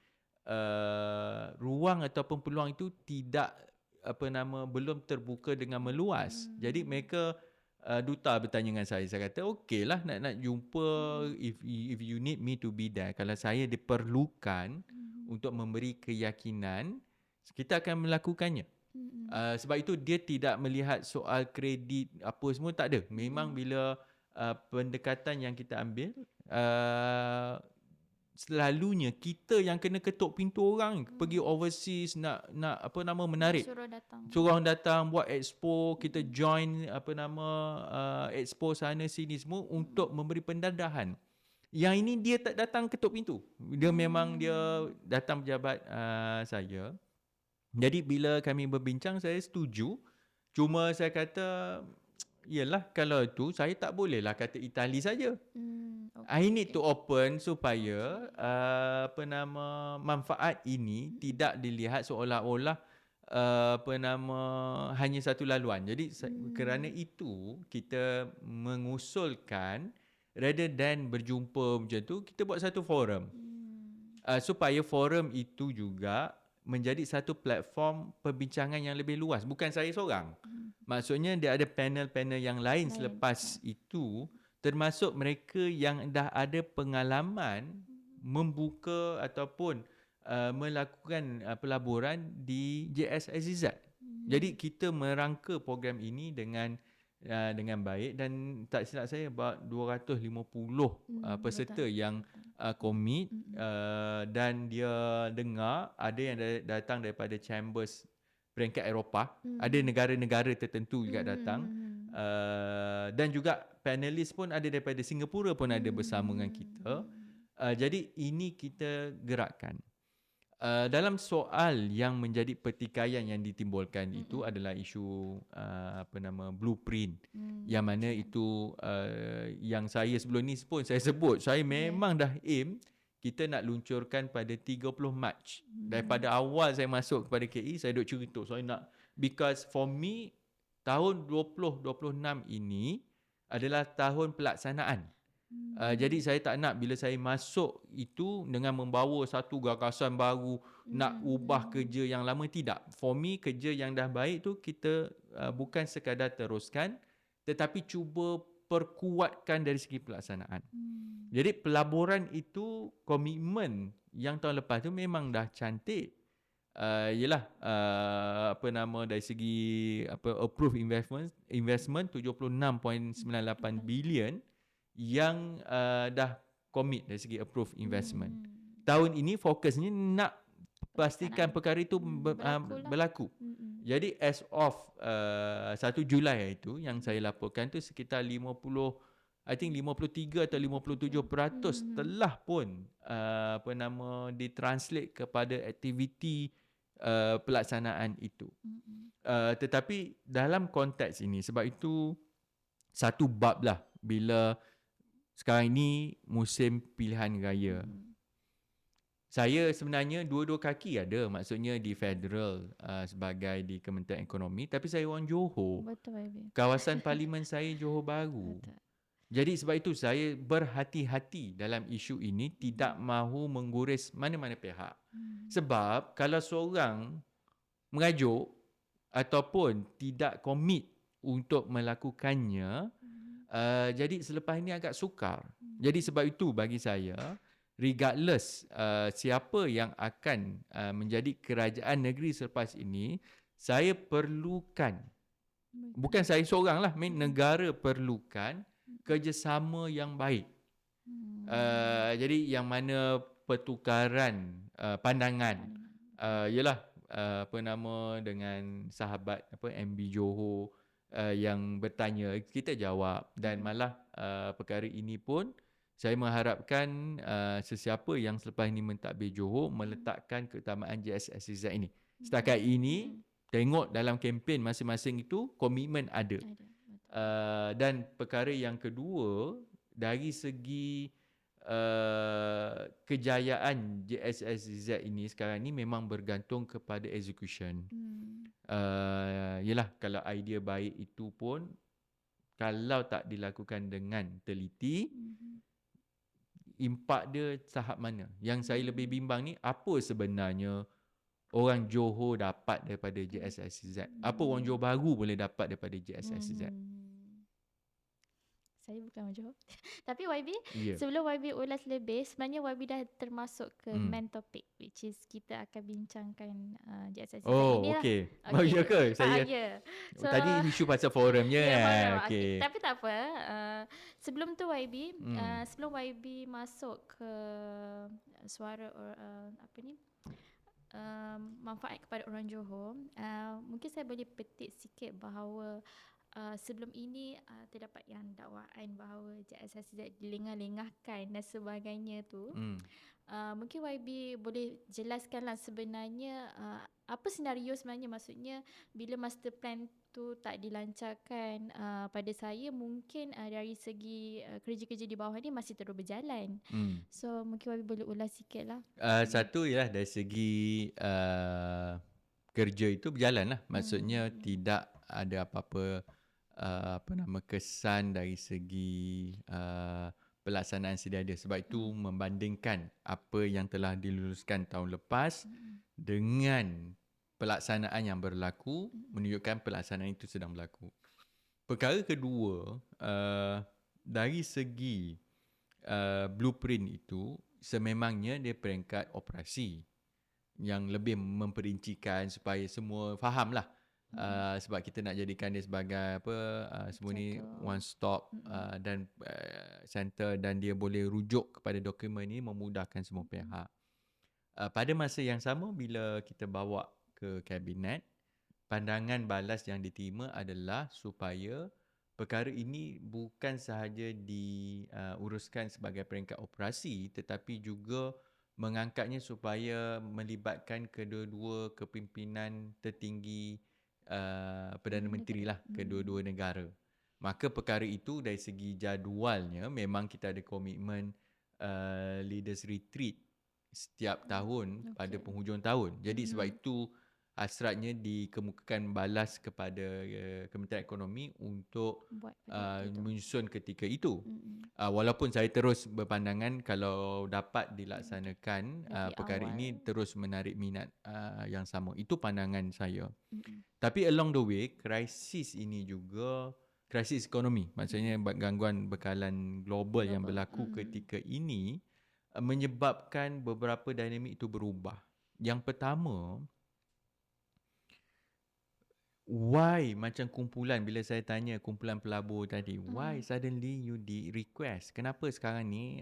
ruang ataupun peluang itu tidak belum terbuka dengan meluas. Jadi mereka duta bertanya dengan saya kata okeylah nak jumpa, if you need me to be there, kalau saya diperlukan untuk memberi keyakinan, kita akan melakukannya. Sebab itu dia tidak melihat soal kredit apa semua, tak ada. Memang bila pendekatan yang kita ambil, selalunya kita yang kena ketuk pintu orang, pergi overseas nak menarik, suruh orang datang buat expo, kita join expo sana sini semua untuk memberi pendadahan. Yang ini dia tak datang ketuk pintu, dia memang dia datang pejabat saya. Jadi bila kami berbincang, saya setuju, cuma saya kata yelah, kalau itu saya tak bolehlah kata Itali saja. I need to open supaya manfaat ini tidak dilihat seolah-olah hanya satu laluan. Jadi kerana itu kita mengusulkan, rather than berjumpa macam tu, kita buat satu forum. Supaya forum itu juga menjadi satu platform perbincangan yang lebih luas. Bukan saya seorang. Maksudnya dia ada panel-panel yang lain selepas itu, termasuk mereka yang dah ada pengalaman membuka ataupun melakukan pelaburan di JSSZ. Jadi kita merangka program ini dengan baik, dan tak silap saya about 250 peserta yang komit, dan dia dengar, ada yang datang daripada chambers peringkat Eropah, ada negara-negara tertentu juga datang, dan juga panelis pun ada daripada Singapura pun ada bersama dengan kita. Jadi ini kita gerakkan. Dalam soal yang menjadi pertikaian yang ditimbulkan itu adalah isu blueprint, yang mana itu yang saya sebelum ni pun saya sebut, saya memang dah aim kita nak luncurkan pada 30 Mac. Daripada awal saya masuk kepada KI, saya duk cerita saya nak, because for me tahun 2026 ini adalah tahun pelaksanaan. Jadi saya tak nak bila saya masuk itu dengan membawa satu gagasan baru, nak ubah kerja yang lama, tidak. For me, kerja yang dah baik tu kita bukan sekadar teruskan, tetapi cuba perkuatkan dari segi pelaksanaan. Jadi pelaburan itu, komitmen yang tahun lepas tu memang dah cantik. Dari segi approved investment 76.98 bilion yang dah commit dari segi approved investment. Tahun ini fokusnya nak pastikan perkara itu berlaku. Jadi as of 1 Julai itu yang saya laporkan tu sekitar 53 atau 57% telah pun ditranslate kepada aktiviti pelaksanaan itu. Tetapi dalam konteks ini, sebab itu satu bab lah bila sekarang ini musim pilihan raya. Saya sebenarnya dua-dua kaki ada, maksudnya di federal sebagai di Kementerian Ekonomi, tapi saya orang Johor. Betul. Kawasan parlimen saya Johor Bahru. Betul. Jadi sebab itu saya berhati-hati dalam isu ini, tidak mahu mengguris mana-mana pihak. Sebab kalau seorang mengajuk ataupun tidak komit untuk melakukannya, jadi selepas ini agak sukar. Jadi sebab itu bagi saya, regardless siapa yang akan menjadi kerajaan negeri selepas ini, saya perlukan, bukan saya seorang lah, negara perlukan kerjasama yang baik. Jadi yang mana pertukaran pandangan, dengan sahabat MB Johor yang bertanya, kita jawab, dan malah perkara ini pun saya mengharapkan sesiapa yang selepas ini mentadbir Johor meletakkan keutamaan JSSZ ini. Setakat ini tengok dalam kempen masing-masing itu komitmen ada. Dan perkara yang kedua, dari segi kejayaan JSSZ ini sekarang ni memang bergantung kepada execution. Kalau idea baik itu pun kalau tak dilakukan dengan teliti, impak dia tahap mana? Yang saya lebih bimbang ni, apa sebenarnya orang Johor dapat daripada JSSZ? Apa orang Johor baru boleh dapat daripada JSSZ? Saya bukan orang Johor. Tapi YB, Ya. sebelum YB ulas lebih, sebenarnya YB dah termasuk ke main topic, which is kita akan bincangkan JSSZ ini lah. Okey. Oh, ya ke? Saya Ya. So, tadi isu pasal forumnya. ya, forum. Okey. Tapi tak apa. Sebelum tu YB, sebelum YB masuk ke suara apa ni? Manfaat kepada orang Johor, mungkin saya boleh petik sikit bahawa sebelum ini terdapat yang dakwaan bahawa JSSZ dilengah-lengahkan dan sebagainya tu. Mungkin YB boleh jelaskanlah sebenarnya apa senario sebenarnya, maksudnya bila master plan tu tak dilancarkan, pada saya mungkin dari segi kerja-kerja di bawah ni masih terus berjalan. So mungkin YB boleh ulas sikit lah. Satu ialah dari segi kerja itu berjalan lah. Maksudnya tidak ada apa-apa kesan dari segi pelaksanaan sedia ada. Sebab itu membandingkan apa yang telah diluluskan tahun lepas dengan pelaksanaan yang berlaku, menunjukkan pelaksanaan itu sedang berlaku. Perkara kedua, dari segi blueprint itu, sememangnya dia peringkat operasi yang lebih memperincikan supaya semua fahamlah. Sebab kita nak jadikan dia sebagai semua ni one stop dan center, dan dia boleh rujuk kepada dokumen ni, memudahkan semua pihak. Pada masa yang sama, bila kita bawa ke kabinet, pandangan balas yang diterima adalah supaya perkara ini bukan sahaja diuruskan sebagai peringkat operasi, tetapi juga mengangkatnya supaya melibatkan kedua-dua kepimpinan tertinggi Perdana Menteri lah, kedua-dua negara. Maka perkara itu dari segi jadualnya memang kita ada komitmen leaders retreat setiap tahun pada penghujung tahun. Jadi sebab itu hasratnya dikemukakan balas kepada Kementerian Ekonomi untuk menyusun ketika itu. Walaupun saya terus berpandangan kalau dapat dilaksanakan perkara ini terus menarik minat yang sama. Itu pandangan saya. Tapi along the way, krisis ini juga krisis ekonomi, maksudnya gangguan bekalan global yang berlaku ketika ini menyebabkan beberapa dinamik itu berubah. Yang pertama, why macam kumpulan, bila saya tanya kumpulan pelabur tadi, why suddenly you request? Kenapa sekarang ni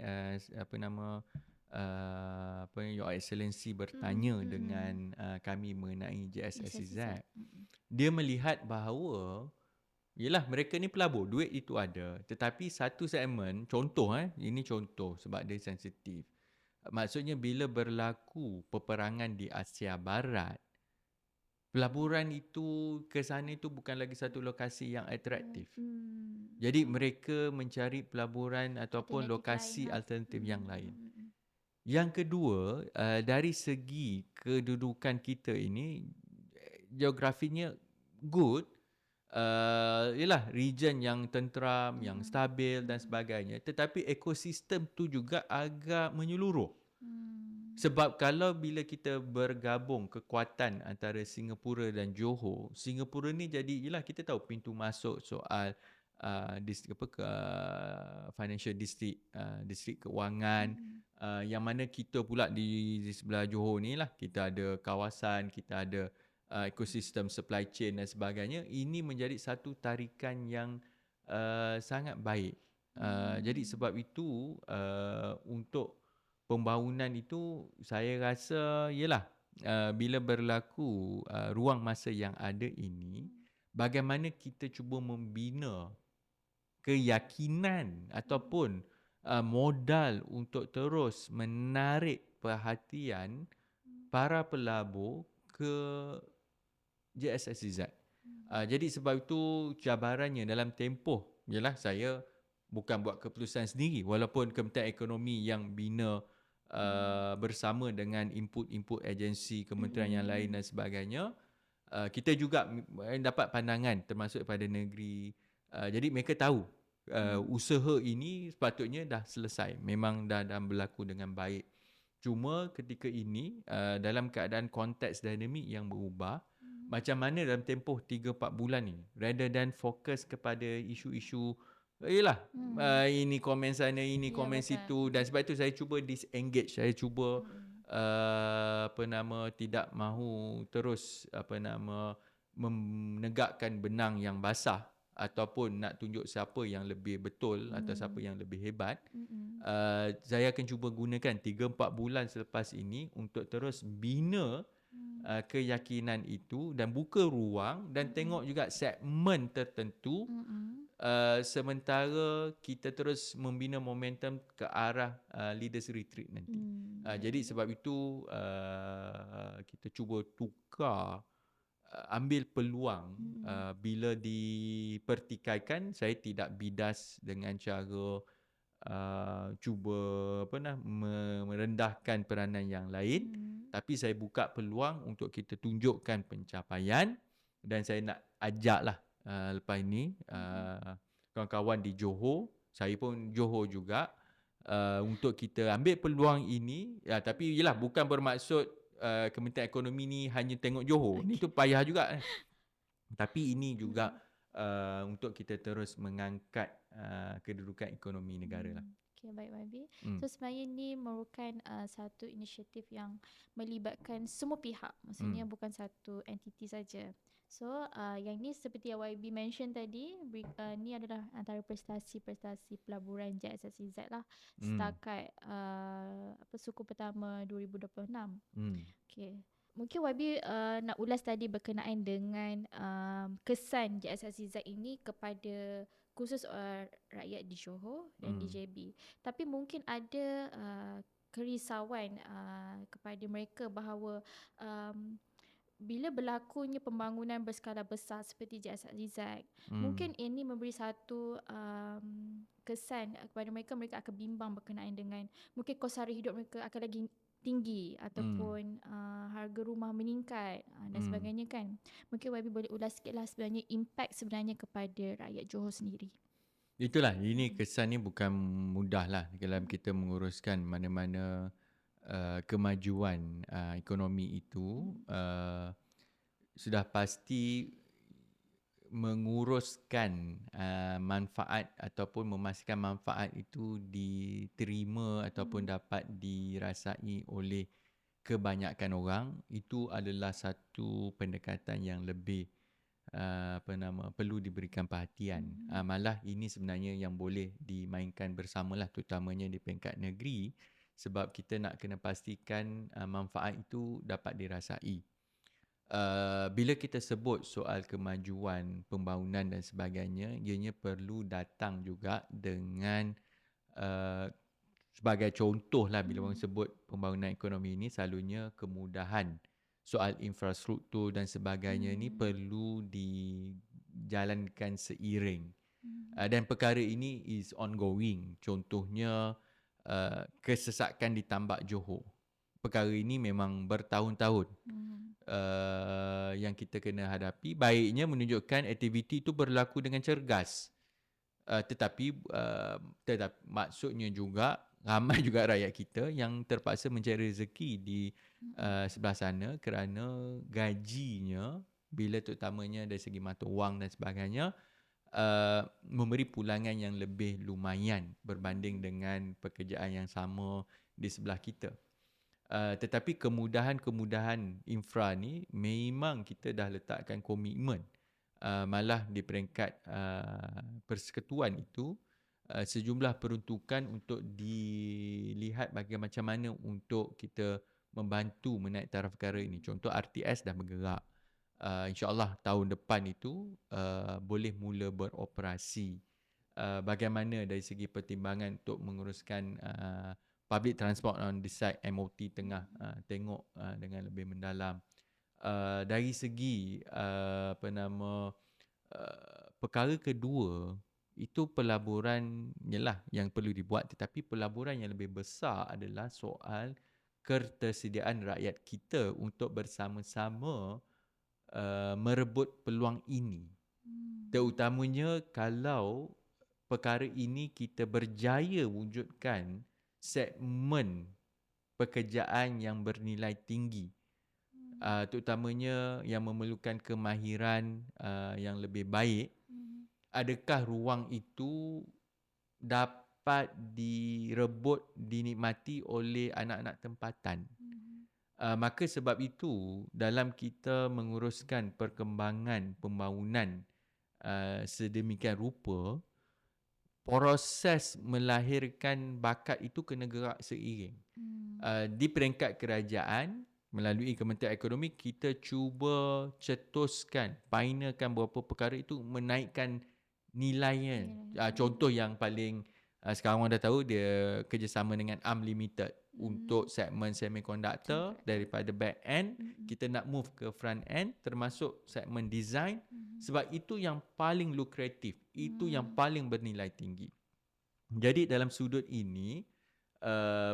Your Excellency bertanya dengan kami mengenai JSSZ? Dia melihat bahawa yelah, mereka ni pelabur, duit itu ada, tetapi satu segmen, contoh ini contoh sebab dia sensitif. Maksudnya bila berlaku peperangan di Asia Barat, pelaburan itu ke sana itu bukan lagi satu lokasi yang atraktif. Jadi mereka mencari pelaburan ataupun lokasi alternatif yang lain. Yang kedua, dari segi kedudukan kita ini, geografinya good, ialah region yang tenteram, yang stabil dan sebagainya, tetapi ekosistem tu juga agak menyeluruh. Sebab kalau bila kita bergabung kekuatan antara Singapura dan Johor, Singapura ni jadi, ialah kita tahu pintu masuk soal financial district, distrik keuangan, yang mana kita pula di sebelah Johor ni lah, kita ada kawasan, kita ada ekosistem supply chain dan sebagainya. Ini menjadi satu tarikan yang sangat baik. Jadi sebab itu untuk pembangunan itu, saya rasa ialah bila berlaku ruang masa yang ada ini, bagaimana kita cuba membina keyakinan ataupun modal untuk terus menarik perhatian para pelabur ke JSSZ. Jadi sebab itu cabarannya dalam tempoh, ialah saya bukan buat keputusan sendiri, walaupun Kementerian Ekonomi yang bina bersama dengan input-input agensi kementerian yang lain dan sebagainya. Kita juga dapat pandangan termasuk daripada negeri Jadi mereka tahu usaha ini sepatutnya dah selesai. Memang dah berlaku dengan baik. Cuma ketika ini dalam keadaan konteks dinamik yang berubah, macam mana dalam tempoh 3-4 bulan ni, rather than fokus kepada isu-isu ini komen sana, ini komen situ, dan sebab itu saya cuba disengage, saya cuba tidak mahu terus menegakkan benang yang basah ataupun nak tunjuk siapa yang lebih betul atau siapa yang lebih hebat. Saya akan cuba gunakan 3-4 bulan selepas ini untuk terus bina keyakinan itu dan buka ruang dan tengok juga segmen tertentu sementara kita terus membina momentum ke arah leaders retreat nanti. Jadi sebab itu kita cuba tukar, ambil peluang bila dipertikaikan. Saya tidak bidas dengan cara cuba merendahkan peranan yang lain, tapi saya buka peluang untuk kita tunjukkan pencapaian. Dan saya nak ajaklah lepas ini kawan-kawan di Johor, saya pun Johor juga, untuk kita ambil peluang ini. Tapi yelah, bukan bermaksud Kementerian Ekonomi ni hanya tengok Johor. Ni tu payah juga. Tapi ini juga untuk kita terus mengangkat kedudukan ekonomi negara lah. Okay, baik YB. So sebenarnya ni merupakan satu inisiatif yang melibatkan semua pihak. Maksudnya bukan satu entiti saja. So yang ni seperti yang YB mention tadi, ni adalah antara prestasi-prestasi pelaburan JSSZ lah setakat suku pertama 2026. Okay. Mungkin YB nak ulas tadi berkenaan dengan kesan JSSZ ini kepada khusus rakyat di Johor dan di JB. Tapi mungkin ada kerisauan kepada mereka bahawa bila berlakunya pembangunan berskala besar seperti JSSZ, mungkin ini memberi satu kesan kepada mereka. Mereka akan bimbang berkenaan dengan mungkin kos sara hidup mereka akan lagi tinggi ataupun harga rumah meningkat dan sebagainya kan. Mungkin YB boleh ulas sikit lah sebenarnya impact sebenarnya kepada rakyat Johor sendiri. Itulah, ini kesan ni bukan mudah lah dalam kita menguruskan mana-mana kemajuan ekonomi itu. Sudah pasti menguruskan manfaat ataupun memastikan manfaat itu diterima ataupun dapat dirasai oleh kebanyakan orang, itu adalah satu pendekatan yang lebih perlu diberikan perhatian. Malah ini sebenarnya yang boleh dimainkan bersamalah, terutamanya di peringkat negeri, sebab kita nak kena pastikan manfaat itu dapat dirasai. Bila kita sebut soal kemajuan, pembangunan dan sebagainya, ianya perlu datang juga dengan sebagai contoh lah, bila orang sebut pembangunan ekonomi ini, selalunya kemudahan soal infrastruktur dan sebagainya ni perlu dijalankan seiring. Dan perkara ini is ongoing. Contohnya kesesakan di tambak Johor. Perkara ini memang bertahun-tahun yang kita kena hadapi. Baiknya menunjukkan aktiviti itu berlaku dengan cergas. Tetapi maksudnya juga ramai juga rakyat kita yang terpaksa mencari rezeki di sebelah sana kerana gajinya, bila terutamanya dari segi mata wang dan sebagainya, memberi pulangan yang lebih lumayan berbanding dengan pekerjaan yang sama di sebelah kita. Tetapi kemudahan-kemudahan infra ni memang kita dah letakkan komitmen. Malah di peringkat persekutuan itu, sejumlah peruntukan untuk dilihat bagaimana macam mana untuk kita membantu menaik taraf perkara ini. Contoh RTS dah bergerak. InsyaAllah tahun depan itu boleh mula beroperasi. Bagaimana dari segi pertimbangan untuk menguruskan public transport on the side, MOT tengah tengok dengan lebih mendalam. Dari segi perkara kedua, itu pelaburan ialah yang perlu dibuat, tetapi pelaburan yang lebih besar adalah soal ketersediaan rakyat kita untuk bersama-sama merebut peluang ini. Terutamanya kalau perkara ini kita berjaya wujudkan segmen pekerjaan yang bernilai tinggi. Terutamanya yang memerlukan kemahiran yang lebih baik. Adakah ruang itu dapat direbut, dinikmati oleh anak-anak tempatan? Maka sebab itu dalam kita menguruskan perkembangan pembangunan sedemikian rupa, proses melahirkan bakat itu kena gerak seiring. Di peringkat kerajaan, melalui Kementerian Ekonomi, kita cuba cetuskan, finalkan beberapa perkara itu, menaikkan nilainya. Contoh yang paling sekarang orang dah tahu, dia kerjasama dengan ARM Limited untuk segmen semiconductor. Daripada back end, kita nak move ke front end, termasuk segmen design. Sebab itu yang paling lukratif, itu yang paling bernilai tinggi. Jadi dalam sudut ini,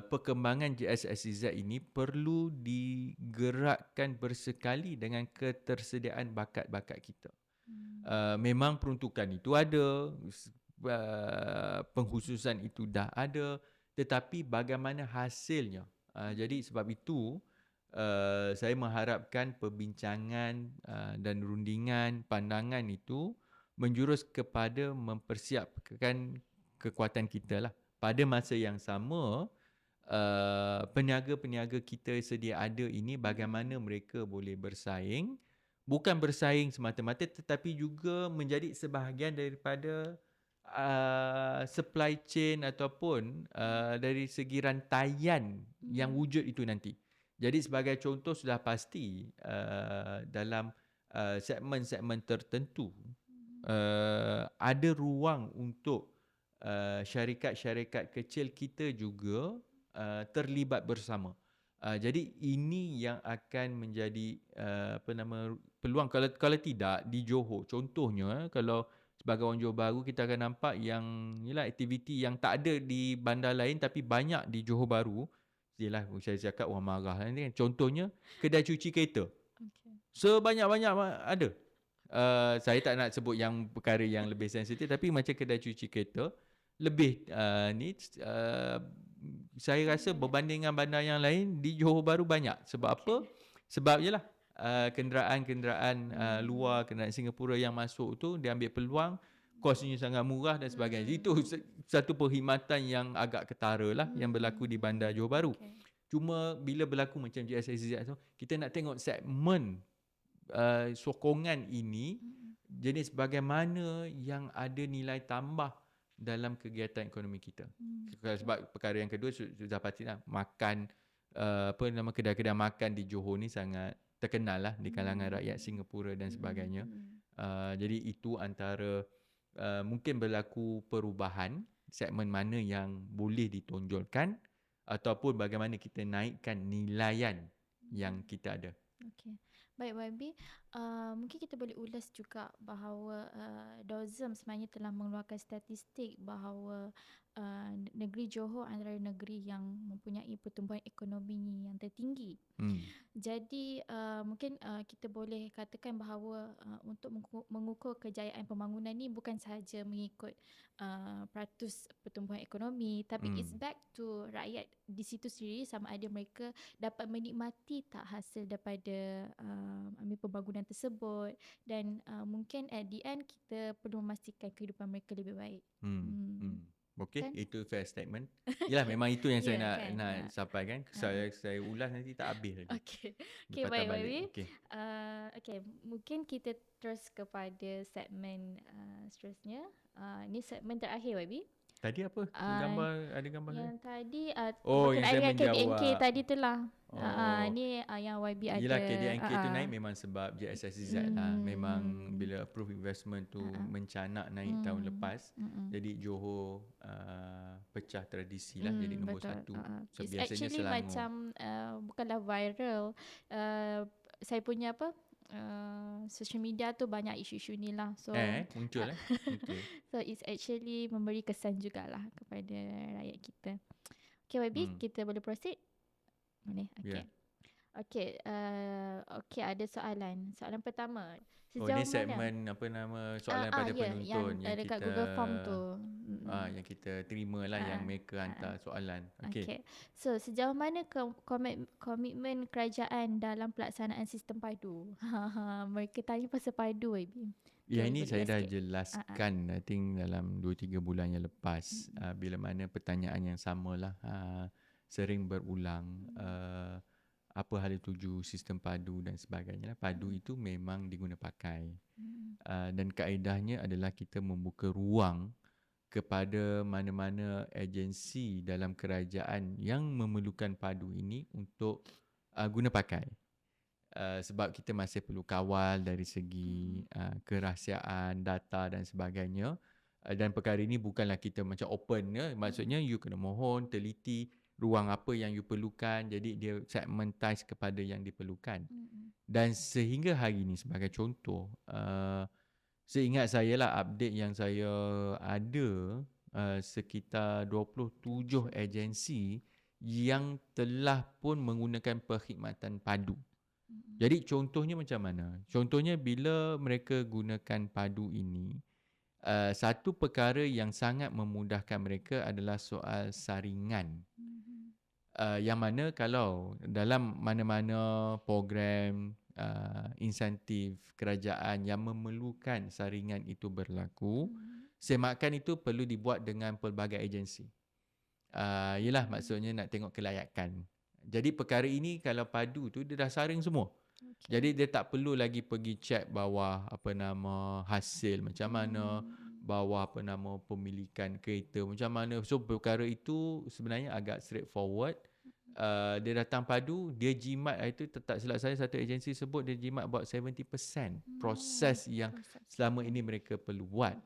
perkembangan JSSZ ini perlu digerakkan bersekali dengan ketersediaan bakat-bakat kita. Memang peruntukan itu ada, pengkhususan itu dah ada, tetapi bagaimana hasilnya? Jadi sebab itu saya mengharapkan perbincangan dan rundingan pandangan itu menjurus kepada mempersiapkan kekuatan kita lah. Pada masa yang sama, peniaga-peniaga kita sedia ada ini, bagaimana mereka boleh bersaing, bukan bersaing semata-mata tetapi juga menjadi sebahagian daripada supply chain ataupun dari segi rantaian yang wujud itu nanti. Jadi sebagai contoh, sudah pasti dalam segmen-segmen tertentu ada ruang untuk syarikat-syarikat kecil kita juga terlibat bersama. Jadi ini yang akan menjadi peluang. Kalau tidak di Johor, contohnya kalau sebagai orang Johor Bahru, kita akan nampak yang ialah aktiviti yang tak ada di bandar lain tapi banyak di Johor Bahru. Yalah, saya cakap orang marah kan. Contohnya kedai cuci kereta. Sebanyak-banyak ada. Saya tak nak sebut yang perkara yang lebih sensitif, tapi macam kedai cuci kereta lebih saya rasa berbanding dengan bandar yang lain di Johor Bahru banyak. Sebab apa? Sebab ialah kenderaan-kenderaan luar, kenderaan Singapura yang masuk tu, dia ambil peluang, kosnya sangat murah dan sebagainya. Itu satu perkhidmatan yang agak ketara lah yang berlaku di bandar Johor Bahru. Cuma bila berlaku macam JSSZ tu, kita nak tengok segmen sokongan ini jenis bagaimana yang ada nilai tambah dalam kegiatan ekonomi kita. Sebab perkara yang kedua sudah pastilah, makan kedai-kedai makan di Johor ni sangat terkenal lah di kalangan rakyat Singapura dan sebagainya. Jadi itu antara mungkin berlaku perubahan, segmen mana yang boleh ditonjolkan ataupun bagaimana kita naikkan nilaian yang kita ada. Okey. Baik YB, mungkin kita boleh ulas juga bahawa DOSM sebenarnya telah mengeluarkan statistik bahawa negeri Johor antara negeri yang mempunyai pertumbuhan ekonomi yang tertinggi. Jadi mungkin kita boleh katakan bahawa untuk mengukur kejayaan pembangunan ni bukan sahaja mengikut peratus pertumbuhan ekonomi, tapi it's back to rakyat di situ sendiri, sama ada mereka dapat menikmati tak hasil daripada pembangunan tersebut, dan mungkin at the end kita perlu memastikan kehidupan mereka lebih baik. Okey, Kan? itu fair statement. Yalah, memang itu yang saya nak sampaikan. Saya ulas nanti tak habis lagi. Okey, baik YB. Okey. Mungkin kita terus kepada segmen seterusnya. Ini segmen terakhir YB. Tadi apa? Ada gambar yang tadi yang saya menjawab KDNK tadi tu lah. Ni yang YB ada. Yelah, KDNK tu naik memang sebab JSSZ lah. Memang bila approve investment tu mencanak naik tahun lepas. Jadi Johor pecah tradisi lah, jadi nombor satu. So, It's biasanya actually Selangor. macam bukanlah viral. Saya punya social media tu banyak isu-isu ni lah. So muncul okay. So it's actually memberi kesan jugalah kepada rakyat kita. Okay YB, kita boleh proceed? Boleh. Okay. Okey, ada soalan. Soalan pertama, Oh, ni sejauh mana segmen apa nama soalan pada ya, yang penonton yang dekat kita Google Form tu. yang kita terima lah yang mereka hantar soalan. Okey. Okay. So, sejauh mana komitmen kerajaan dalam pelaksanaan sistem padu? Mereka tanya pasal padu, Ibi. Yang Okay, ini boleh saya dah sikit. jelaskan I think dalam 2-3 bulan yang lepas, bila mana pertanyaan yang samalah sering berulang, apa hal tuju sistem padu dan sebagainya. Padu itu memang diguna pakai, dan kaedahnya adalah kita membuka ruang kepada mana-mana agensi dalam kerajaan yang memerlukan padu ini untuk guna pakai. Sebab kita masih perlu kawal dari segi kerahsiaan data dan sebagainya, dan perkara ini bukanlah kita macam open ya, maksudnya you kena mohon teliti ruang apa yang you perlukan, jadi dia segmentize kepada yang diperlukan. Dan sehingga hari ini sebagai contoh, seingat saya lah update yang saya ada, sekitar 27 agensi yang telah pun menggunakan perkhidmatan padu. Jadi contohnya macam mana? Contohnya bila mereka gunakan padu ini, satu perkara yang sangat memudahkan mereka adalah soal saringan. Yang mana kalau dalam mana-mana program insentif kerajaan yang memerlukan saringan itu berlaku, semakan itu perlu dibuat dengan pelbagai agensi. Yelah maksudnya nak tengok kelayakan. Jadi perkara ini kalau padu tu dia dah saring semua. Okay. Jadi dia tak perlu lagi pergi check bawah apa nama hasil macam mana, bawah apa nama pemilikan kereta macam mana. So perkara itu sebenarnya agak straightforward. Dia datang padu, dia jimat itu tak silap saya satu agensi sebut dia jimat about 70% proses yang selama ini mereka perlu buat.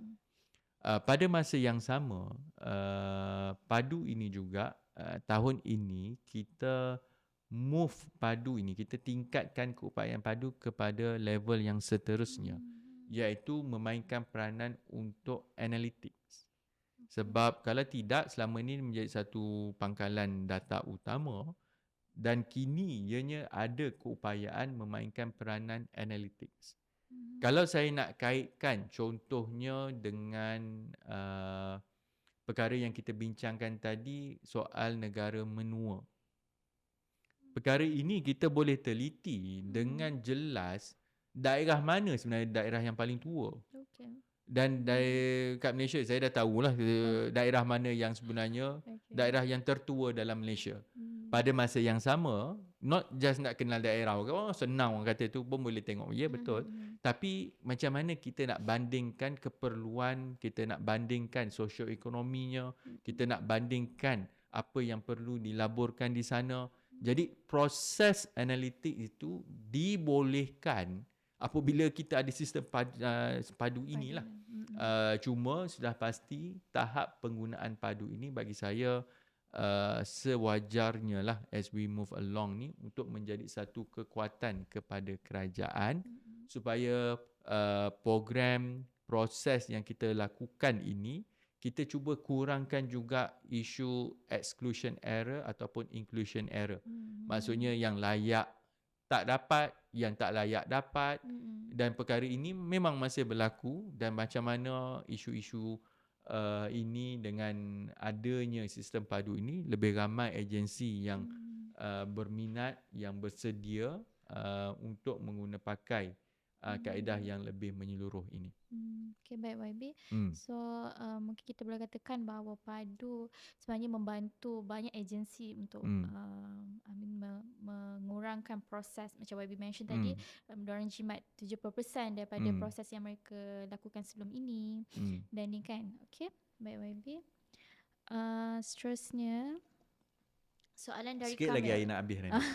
Pada masa yang sama, padu ini juga tahun ini kita move padu ini, kita tingkatkan keupayaan padu kepada level yang seterusnya, iaitu memainkan peranan untuk analytics. Sebab kalau tidak, selama ini menjadi satu pangkalan data utama dan kini ianya ada keupayaan memainkan peranan analytics. Kalau saya nak kaitkan contohnya dengan perkara yang kita bincangkan tadi, soal negara menua. Perkara ini kita boleh teliti dengan jelas daerah mana sebenarnya daerah yang paling tua. Okay. Dan kat Malaysia saya dah tahulah daerah mana yang sebenarnya daerah yang tertua dalam Malaysia. Pada masa yang sama, not just nak kenal daerah, senang orang kata tu pun boleh tengok. Ya betul. Tapi macam mana kita nak bandingkan keperluan, kita nak bandingkan sosioekonominya, kita nak bandingkan apa yang perlu dilaburkan di sana. Jadi proses analitik itu dibolehkan apabila kita ada sistem padu inilah. Cuma sudah pasti tahap penggunaan padu ini bagi saya sewajarnya lah as we move along ni untuk menjadi satu kekuatan kepada kerajaan supaya program proses yang kita lakukan ini kita cuba kurangkan juga isu exclusion error ataupun inclusion error. Maksudnya yang layak tak dapat, yang tak layak dapat, dan perkara ini memang masih berlaku. Dan macam mana isu-isu ini dengan adanya sistem padu ini, lebih ramai agensi yang berminat, yang bersedia untuk menggunakan pakai kaedah yang lebih menyeluruh ini. Okay, baik YB. So, mungkin kita boleh katakan bahawa padu sebenarnya membantu banyak agensi untuk mengurangkan proses macam YB mention tadi, diorang jimat 70% daripada proses yang mereka lakukan sebelum ini. Dan ni kan, okay, baik YB. Seterusnya, soalan dari sikit Kamil. Lagi air nak habis nanti.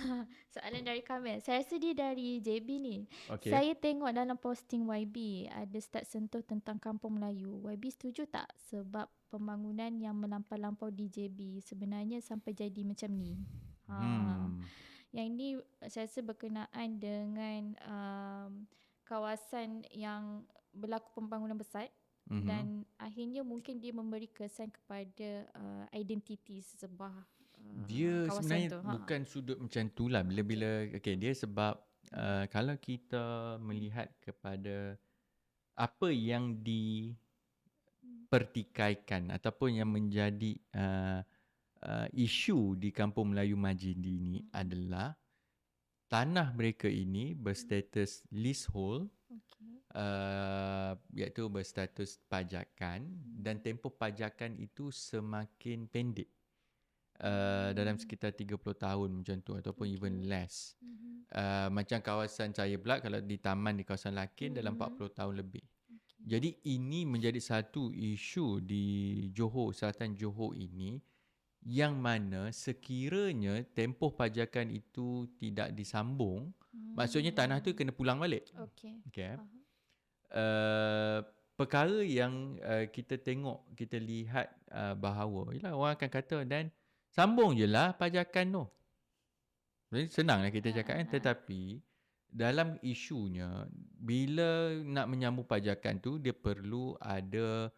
Soalan dari Kamil. Saya rasa dia dari JB ni. Okay. Saya tengok dalam posting YB ada start sentuh tentang Kampung Melayu. YB setuju tak sebab pembangunan yang melampau-lampau di JB sebenarnya sampai jadi macam ni? Yang ini saya rasa berkenaan dengan kawasan yang berlaku pembangunan besar. Dan akhirnya mungkin dia memberi kesan kepada identiti sebuah Dia kawasan sebenarnya tu? bukan sudut macam tu lah. Bila-bila dia sebab kalau kita melihat kepada apa yang dipertikaikan ataupun yang menjadi isu di Kampung Melayu Majidi ini adalah tanah mereka ini berstatus leasehold, iaitu berstatus pajakan, dan tempoh pajakan itu semakin pendek. Dalam sekitar 30 tahun macam tu ataupun even less. Macam kawasan saya pula, kalau di taman di kawasan Lakin dalam 40 tahun lebih. Jadi ini menjadi satu isu di Johor, Selatan Johor ini, yang mana sekiranya tempoh pajakan itu tidak disambung, maksudnya tanah tu kena pulang balik. Okay. Perkara yang kita tengok, kita lihat bahawa yalah, orang akan kata, dan sambung je lah pajakan tu. Jadi senanglah kita cakap kan. Tetapi dalam isunya, bila nak menyambung pajakan tu, dia perlu ada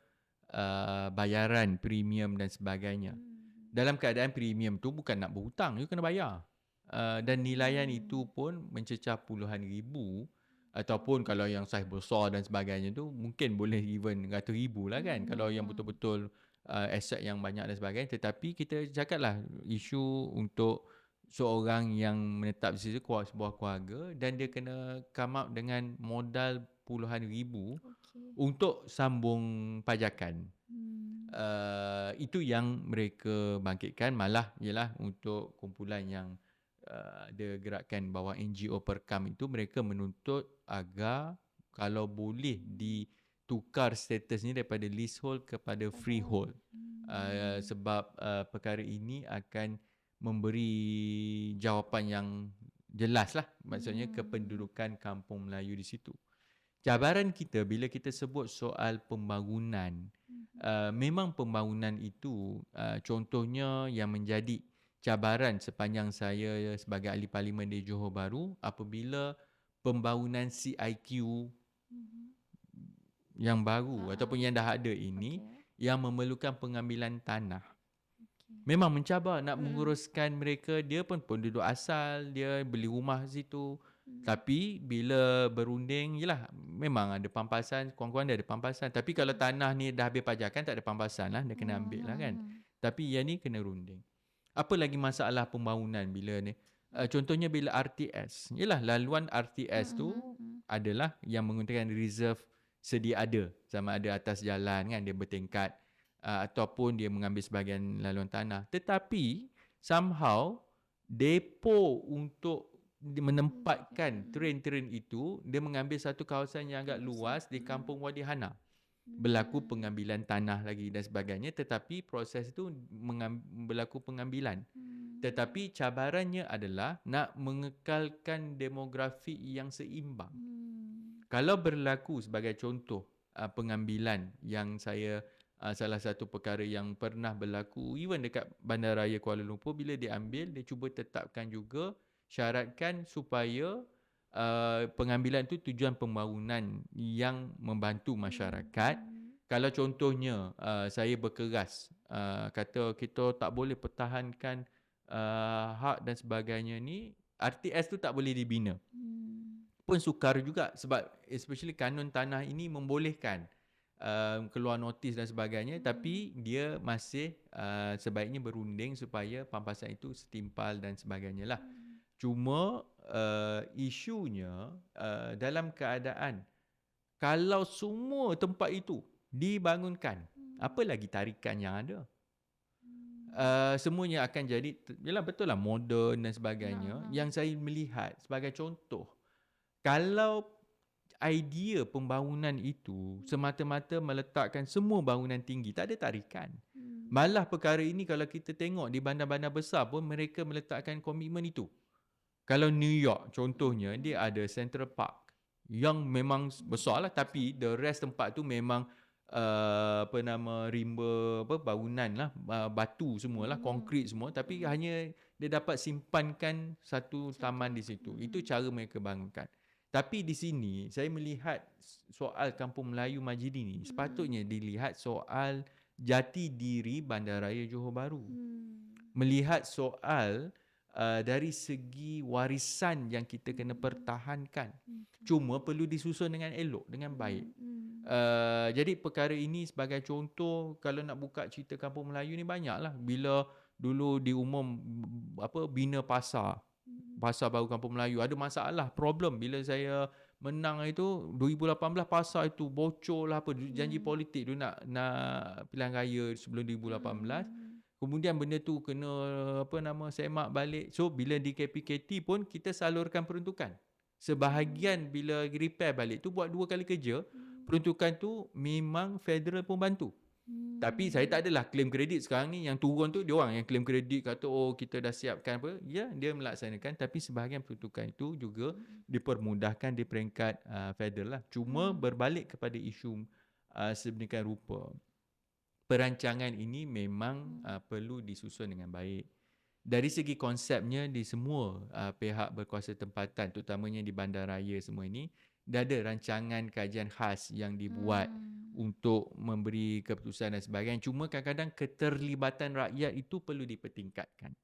bayaran premium dan sebagainya. Dalam keadaan premium tu bukan nak berhutang, you kena bayar. Dan nilaian itu pun mencecah puluhan ribu, ataupun kalau yang saiz besar dan sebagainya tu mungkin boleh even ratus ribu lah kan, kalau yang betul-betul aset yang banyak dan sebagainya. Tetapi kita cakap lah, isu untuk seorang yang menetap di situ, sebuah keluarga, dan dia kena come up dengan modal puluhan ribu untuk sambung pajakan. Itu yang mereka bangkitkan. Malah ialah untuk kumpulan yang ada gerakan bawah NGO Perkam itu, mereka menuntut agar kalau boleh ditukar status ni daripada leasehold kepada freehold. Sebab perkara ini akan memberi jawapan yang jelas lah, maksudnya kependudukan kampung Melayu di situ. Cabaran kita bila kita sebut soal pembangunan, memang pembangunan itu contohnya yang menjadi cabaran sepanjang saya sebagai ahli parlimen di Johor Bahru, apabila pembangunan CIQ yang baru ataupun yang dah ada ini, yang memerlukan pengambilan tanah. Memang mencabar nak menguruskan mereka. Dia pun penduduk asal, dia beli rumah situ. Tapi bila berunding, yelah, memang ada pampasan, kurang-kurang dia ada pampasan. Tapi kalau tanah ni dah habis pajakan, tak ada pampasan lah, dia kena ambil lah kan. Tapi yang ni kena runding. Apa lagi masalah pembangunan bila ni? Contohnya bila RTS. Yelah, laluan RTS tu adalah yang menggunakan reserve sedia ada. Sama ada atas jalan kan, dia bertingkat, ataupun dia mengambil sebahagian laluan tanah. Tetapi somehow depo untuk menempatkan train-train itu, dia mengambil satu kawasan yang agak luas di Kampung Wadi Hana. Berlaku pengambilan tanah lagi dan sebagainya, tetapi proses itu berlaku pengambilan. Tetapi cabarannya adalah nak mengekalkan demografi yang seimbang. Kalau berlaku sebagai contoh pengambilan yang saya salah satu perkara yang pernah berlaku even dekat Bandaraya Kuala Lumpur, bila diambil, dia cuba tetapkan juga syaratkan supaya pengambilan itu tujuan pembangunan yang membantu masyarakat. Kalau contohnya saya berkeras kata kita tak boleh pertahankan hak dan sebagainya ni, RTS tu tak boleh dibina. Pun sukar juga, sebab especially kanun tanah ini membolehkan keluar notis dan sebagainya, tapi dia masih sebaiknya berunding supaya pampasan itu setimpal dan sebagainya lah. Cuma isunya dalam keadaan kalau semua tempat itu dibangunkan, apa lagi tarikan yang ada? Semuanya akan jadi, yalah betul lah, moden dan sebagainya. Yang saya melihat sebagai contoh, kalau idea pembangunan itu semata-mata meletakkan semua bangunan tinggi, tak ada tarikan. Malah perkara ini kalau kita tengok di bandar-bandar besar pun, mereka meletakkan komitmen itu. Kalau New York contohnya, dia ada Central Park yang memang besar lah, tapi the rest tempat tu memang rimba bangunan lah, batu semualah, konkrit semua, tapi hanya dia dapat simpankan satu taman di situ. Itu cara mereka bangunkan. Tapi di sini saya melihat soal Kampung Melayu Majidi ni sepatutnya dilihat soal jati diri Bandaraya Johor Bahru. melihat soal dari segi warisan yang kita kena pertahankan. Cuma perlu disusun dengan elok, dengan baik. Jadi perkara ini sebagai contoh, kalau nak buka cerita Kampung Melayu ni banyaklah. Bila dulu diumum bina pasar baru Kampung Melayu, ada masalah, problem bila saya menang itu 2018, pasar itu bocor lah, janji politik tu nak pilihan raya sebelum 2018. Kemudian benda tu kena semak balik. So bila di KPKT pun kita salurkan peruntukan. Sebahagian bila repair balik tu buat 2 kali kerja. Peruntukan tu memang federal pun bantu. Tapi saya tak adalah claim kredit sekarang ni. Yang turun tu dia orang yang claim kredit, kata kita dah siapkan apa. Ya, dia melaksanakan, tapi sebahagian peruntukan itu juga dipermudahkan di peringkat federal lah. Cuma berbalik kepada isu sedemikian rupa, perancangan ini memang perlu disusun dengan baik. Dari segi konsepnya, di semua pihak berkuasa tempatan, terutamanya di bandaraya semua ini, dah ada rancangan kajian khas yang dibuat untuk memberi keputusan dan sebagainya. Cuma kadang-kadang keterlibatan rakyat itu perlu dipertingkatkan.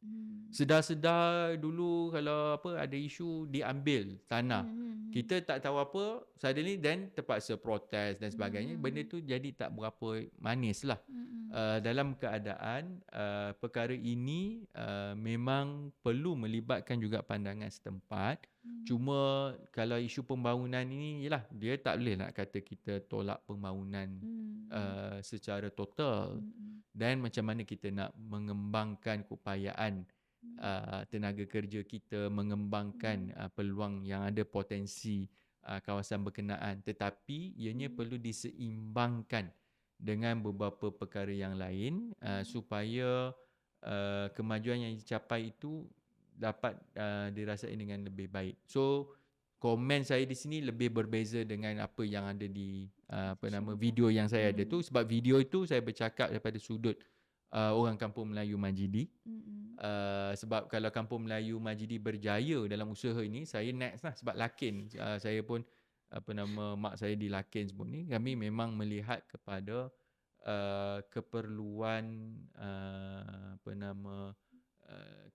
Sedar-sedar dulu kalau ada isu diambil tanah, kita tak tahu apa, suddenly then terpaksa protes dan sebagainya. Benda tu jadi tak berapa manis lah. Dalam keadaan perkara ini memang perlu melibatkan juga pandangan setempat. Cuma kalau isu pembangunan ini, yalah, dia tak boleh nak kata kita tolak pembangunan secara total. Dan macam mana kita nak mengembangkan keupayaan tenaga kerja kita, mengembangkan peluang yang ada potensi kawasan berkenaan, tetapi ianya perlu diseimbangkan dengan beberapa perkara yang lain supaya kemajuan yang dicapai itu dapat dirasai dengan lebih baik. So komen saya di sini lebih berbeza dengan apa yang ada di video yang saya ada tu, sebab video itu saya bercakap daripada sudut orang Kampung Melayu Majidi. Sebab kalau Kampung Melayu Majidi berjaya dalam usaha ini, saya next lah, sebab Lakin saya pun mak saya di Lakin semua ni, kami memang melihat kepada keperluan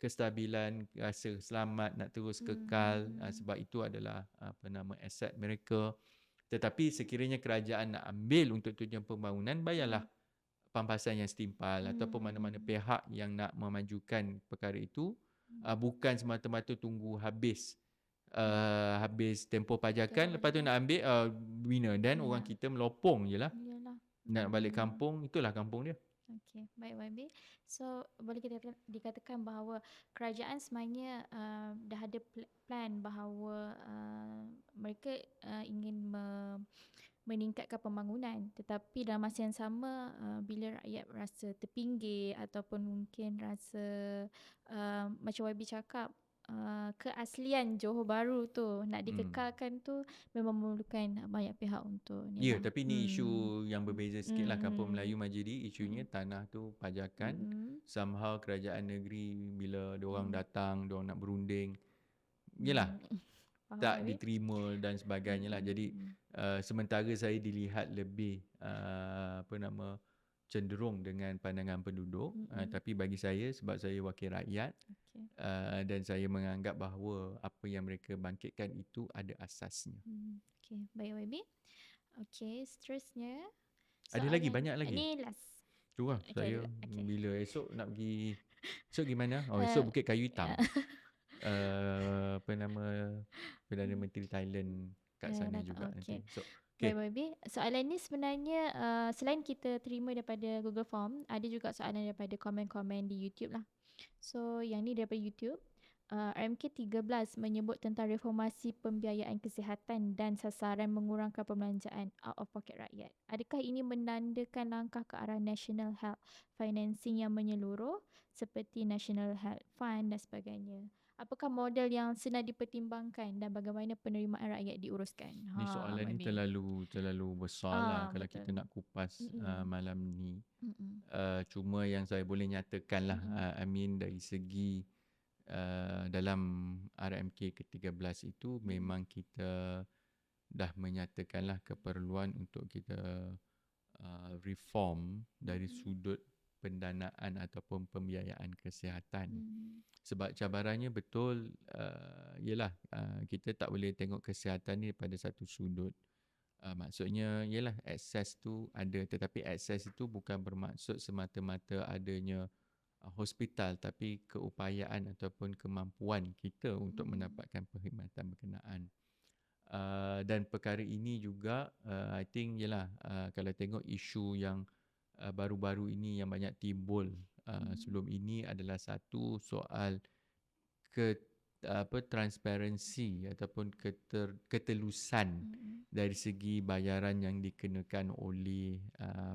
kestabilan, rasa selamat nak terus kekal, sebab itu adalah aset mereka. Tetapi sekiranya kerajaan nak ambil untuk tujuan pembangunan, bayarlah pampasan yang setimpal ataupun mana-mana pihak yang nak memajukan perkara itu, bukan semata-mata tunggu habis tempoh pajakan, lepas tu nak ambil bina, dan orang kita melopong je lah. Nak balik kampung, itulah kampung dia. Okey, baik YB. So boleh kita dikatakan bahawa kerajaan sebenarnya dah ada plan bahawa mereka ingin meningkatkan pembangunan, tetapi dalam masa yang sama bila rakyat rasa terpinggir ataupun mungkin rasa macam YB cakap, keaslian Johor Bahru tu nak dikekalkan tu memang memerlukan banyak pihak untuk ni. Ya, tapi ni isu yang berbeza sikit lah. Kampung Melayu Majidi, isunya tanah tu pajakan. Somehow kerajaan negeri bila diorang datang, diorang nak berunding, yelah, tak diterima dan sebagainya lah. Jadi sementara saya dilihat lebih cenderung dengan pandangan penduduk, tapi bagi saya, sebab saya wakil rakyat, dan saya menganggap bahawa apa yang mereka bangkitkan itu ada asasnya. Okey, baik YB. Okey, seterusnya ada lagi, banyak lagi. Ini last. Tu lah, saya bila esok nak pergi, esok pergi mana? Esok Bukit Kayu Hitam. Perdana Menteri Thailand kat sana juga nanti. So, Baik YB, soalan ni sebenarnya selain kita terima daripada Google Form, ada juga soalan daripada komen-komen di YouTube lah. So yang ni daripada YouTube. RMK 13 menyebut tentang reformasi pembiayaan kesihatan dan sasaran mengurangkan pembelanjaan out of pocket rakyat. Adakah ini menandakan langkah ke arah National Health Financing yang menyeluruh seperti National Health Fund dan sebagainya? Apakah model yang senang dipertimbangkan dan bagaimana penerimaan rakyat diuruskan? Ni soalan ni terlalu besar lah kalau kita nak kupas malam ni. Cuma yang saya boleh nyatakan lah, dari segi dalam RMK ke-13 itu memang kita dah menyatakanlah keperluan untuk kita reform dari sudut pendanaan ataupun pembiayaan kesihatan. Sebab cabarannya betul ialah kita tak boleh tengok kesihatan ni pada satu sudut. Maksudnya ialah akses tu ada, tetapi akses itu bukan bermaksud semata-mata adanya hospital, tapi keupayaan ataupun kemampuan kita untuk mendapatkan perkhidmatan berkenaan. Dan perkara ini juga I think ialah kalau tengok isu yang baru-baru ini yang banyak timbul sebelum ini adalah satu soal transparansi ataupun ketelusan dari segi bayaran yang dikenakan oleh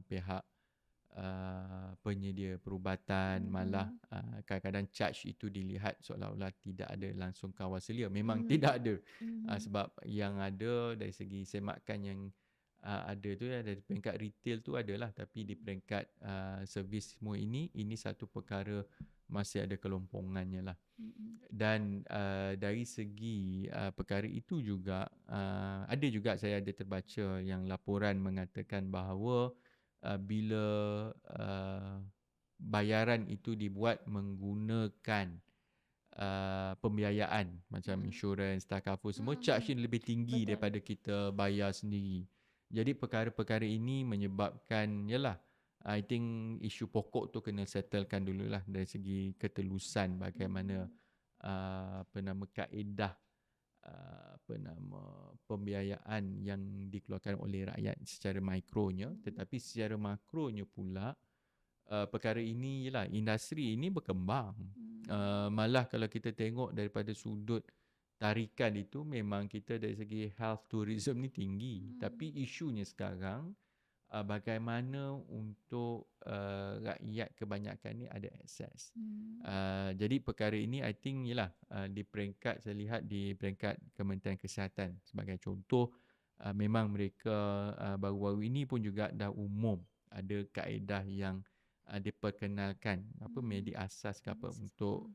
pihak penyedia perubatan. Malah kadang-kadang charge itu dilihat seolah-olah tidak ada langsung kawal selia. Memang tidak ada. Sebab yang ada dari segi semakan yang ada tu dari peringkat retail tu adalah, tapi di peringkat servis semua ini satu perkara masih ada kelompongannya lah. Dan dari segi perkara itu juga ada juga saya ada terbaca yang laporan mengatakan bahawa bila bayaran itu dibuat menggunakan pembiayaan macam insurans, takaful, semua charge ni lebih tinggi daripada kita bayar sendiri. Jadi perkara-perkara ini menyebabkan yalah, I think isu pokok tu kena settlekan dululah dari segi ketelusan bagaimana kaedah pembiayaan yang dikeluarkan oleh rakyat secara mikronya, tetapi secara makronya pula perkara ini ialah industri ini berkembang. Malah kalau kita tengok daripada sudut tarikan itu, memang kita dari segi health tourism ni tinggi. Tapi isunya sekarang bagaimana untuk rakyat kebanyakan ni ada akses. Jadi perkara ini I think ialah di peringkat, saya lihat di peringkat Kementerian Kesihatan sebagai contoh, memang mereka baru-baru ini pun juga dah umum ada kaedah yang diperkenalkan media asas ke apa untuk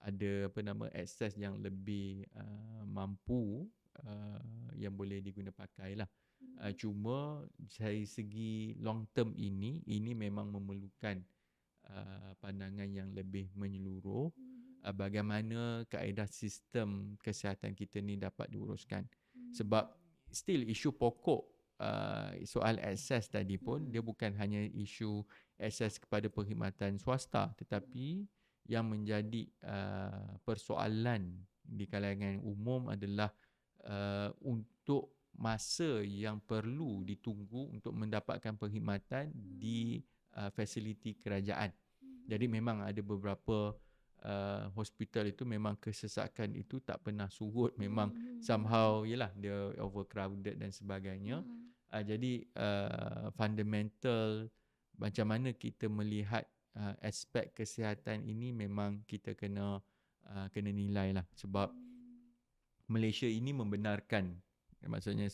ada akses yang lebih mampu yang boleh diguna pakai lah. Cuma dari segi long term ini memang memerlukan pandangan yang lebih menyeluruh, bagaimana kaedah sistem kesihatan kita ni dapat diuruskan. Sebab still isu pokok soal akses tadi pun dia bukan hanya isu akses kepada perkhidmatan swasta, tetapi yang menjadi persoalan di kalangan umum adalah untuk masa yang perlu ditunggu untuk mendapatkan perkhidmatan di fasiliti kerajaan. Jadi memang ada beberapa hospital itu memang kesesakan itu tak pernah surut. Memang somehow yalah dia overcrowded dan sebagainya. Jadi fundamental macam mana kita melihat aspek kesihatan ini memang kita kena nilai lah. Sebab Malaysia ini membenarkan, maksudnya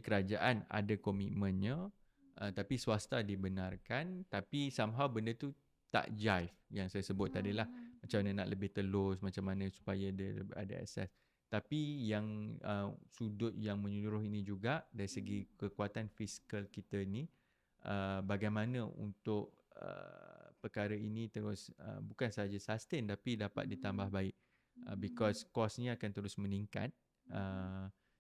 kerajaan ada komitmennya, tapi swasta dibenarkan, tapi somehow benda tu tak jive yang saya sebut tadi lah. Macam mana nak lebih telus, macam mana supaya dia ada akses. Tapi yang sudut yang menyeluruh ini juga dari segi kekuatan fiskal kita ni, bagaimana untuk perkara ini terus bukan sahaja sustain tapi dapat ditambah baik, because costnya akan terus meningkat.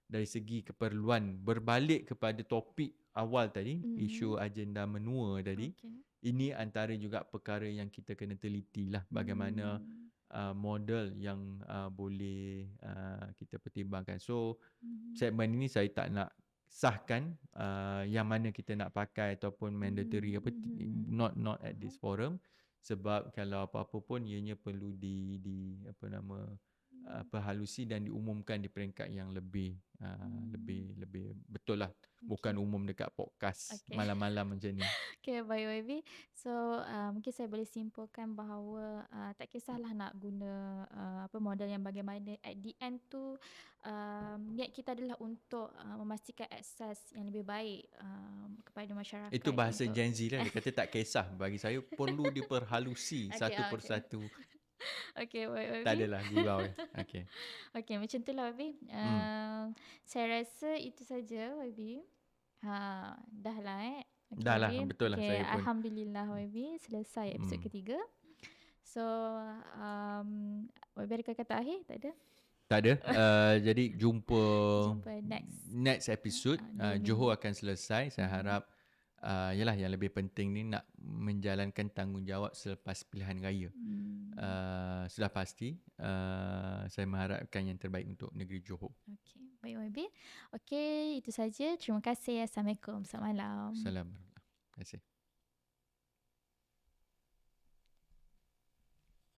Dari segi keperluan, berbalik kepada topik awal tadi, isu agenda menua tadi, ini antara juga perkara yang kita kena teliti lah, bagaimana model yang boleh kita pertimbangkan. So segmen ini saya tak nak sahkan yang mana kita nak pakai ataupun mandatory not at this forum, sebab kalau apa-apa pun ianya perlu perhalusi dan diumumkan di peringkat yang lebih betul lah. Bukan umum dekat podcast malam-malam macam ni. Okay, baik YB. So mungkin saya boleh simpulkan bahawa tak kisahlah nak guna model yang bagaimana, at the end tu niat kita adalah untuk memastikan akses yang lebih baik kepada masyarakat. Itu bahasa Gen Z lah. Dia kata tak kisah. Bagi saya perlu diperhalusi satu persatu. Okay, baik YB. Tak adalah gurau. Okay, macam tu lah YB. Saya rasa itu saja YB. Dah lah Okay, Dah lah, YB. betul lah Okay, saya pun. Alhamdulillah YB. Selesai episod ketiga. So, YB ada kata akhir? Tak ada? Tak ada. Jadi jumpa next episode. Johor akan selesai. Saya harap yalah, yang lebih penting ni nak menjalankan tanggungjawab selepas pilihan raya. Sudah pasti saya mengharapkan yang terbaik untuk negeri Johor. Okey, baik YB. Okey, itu saja. Terima kasih. Assalamualaikum. Selamat malam. Assalamualaikum. Terima kasih.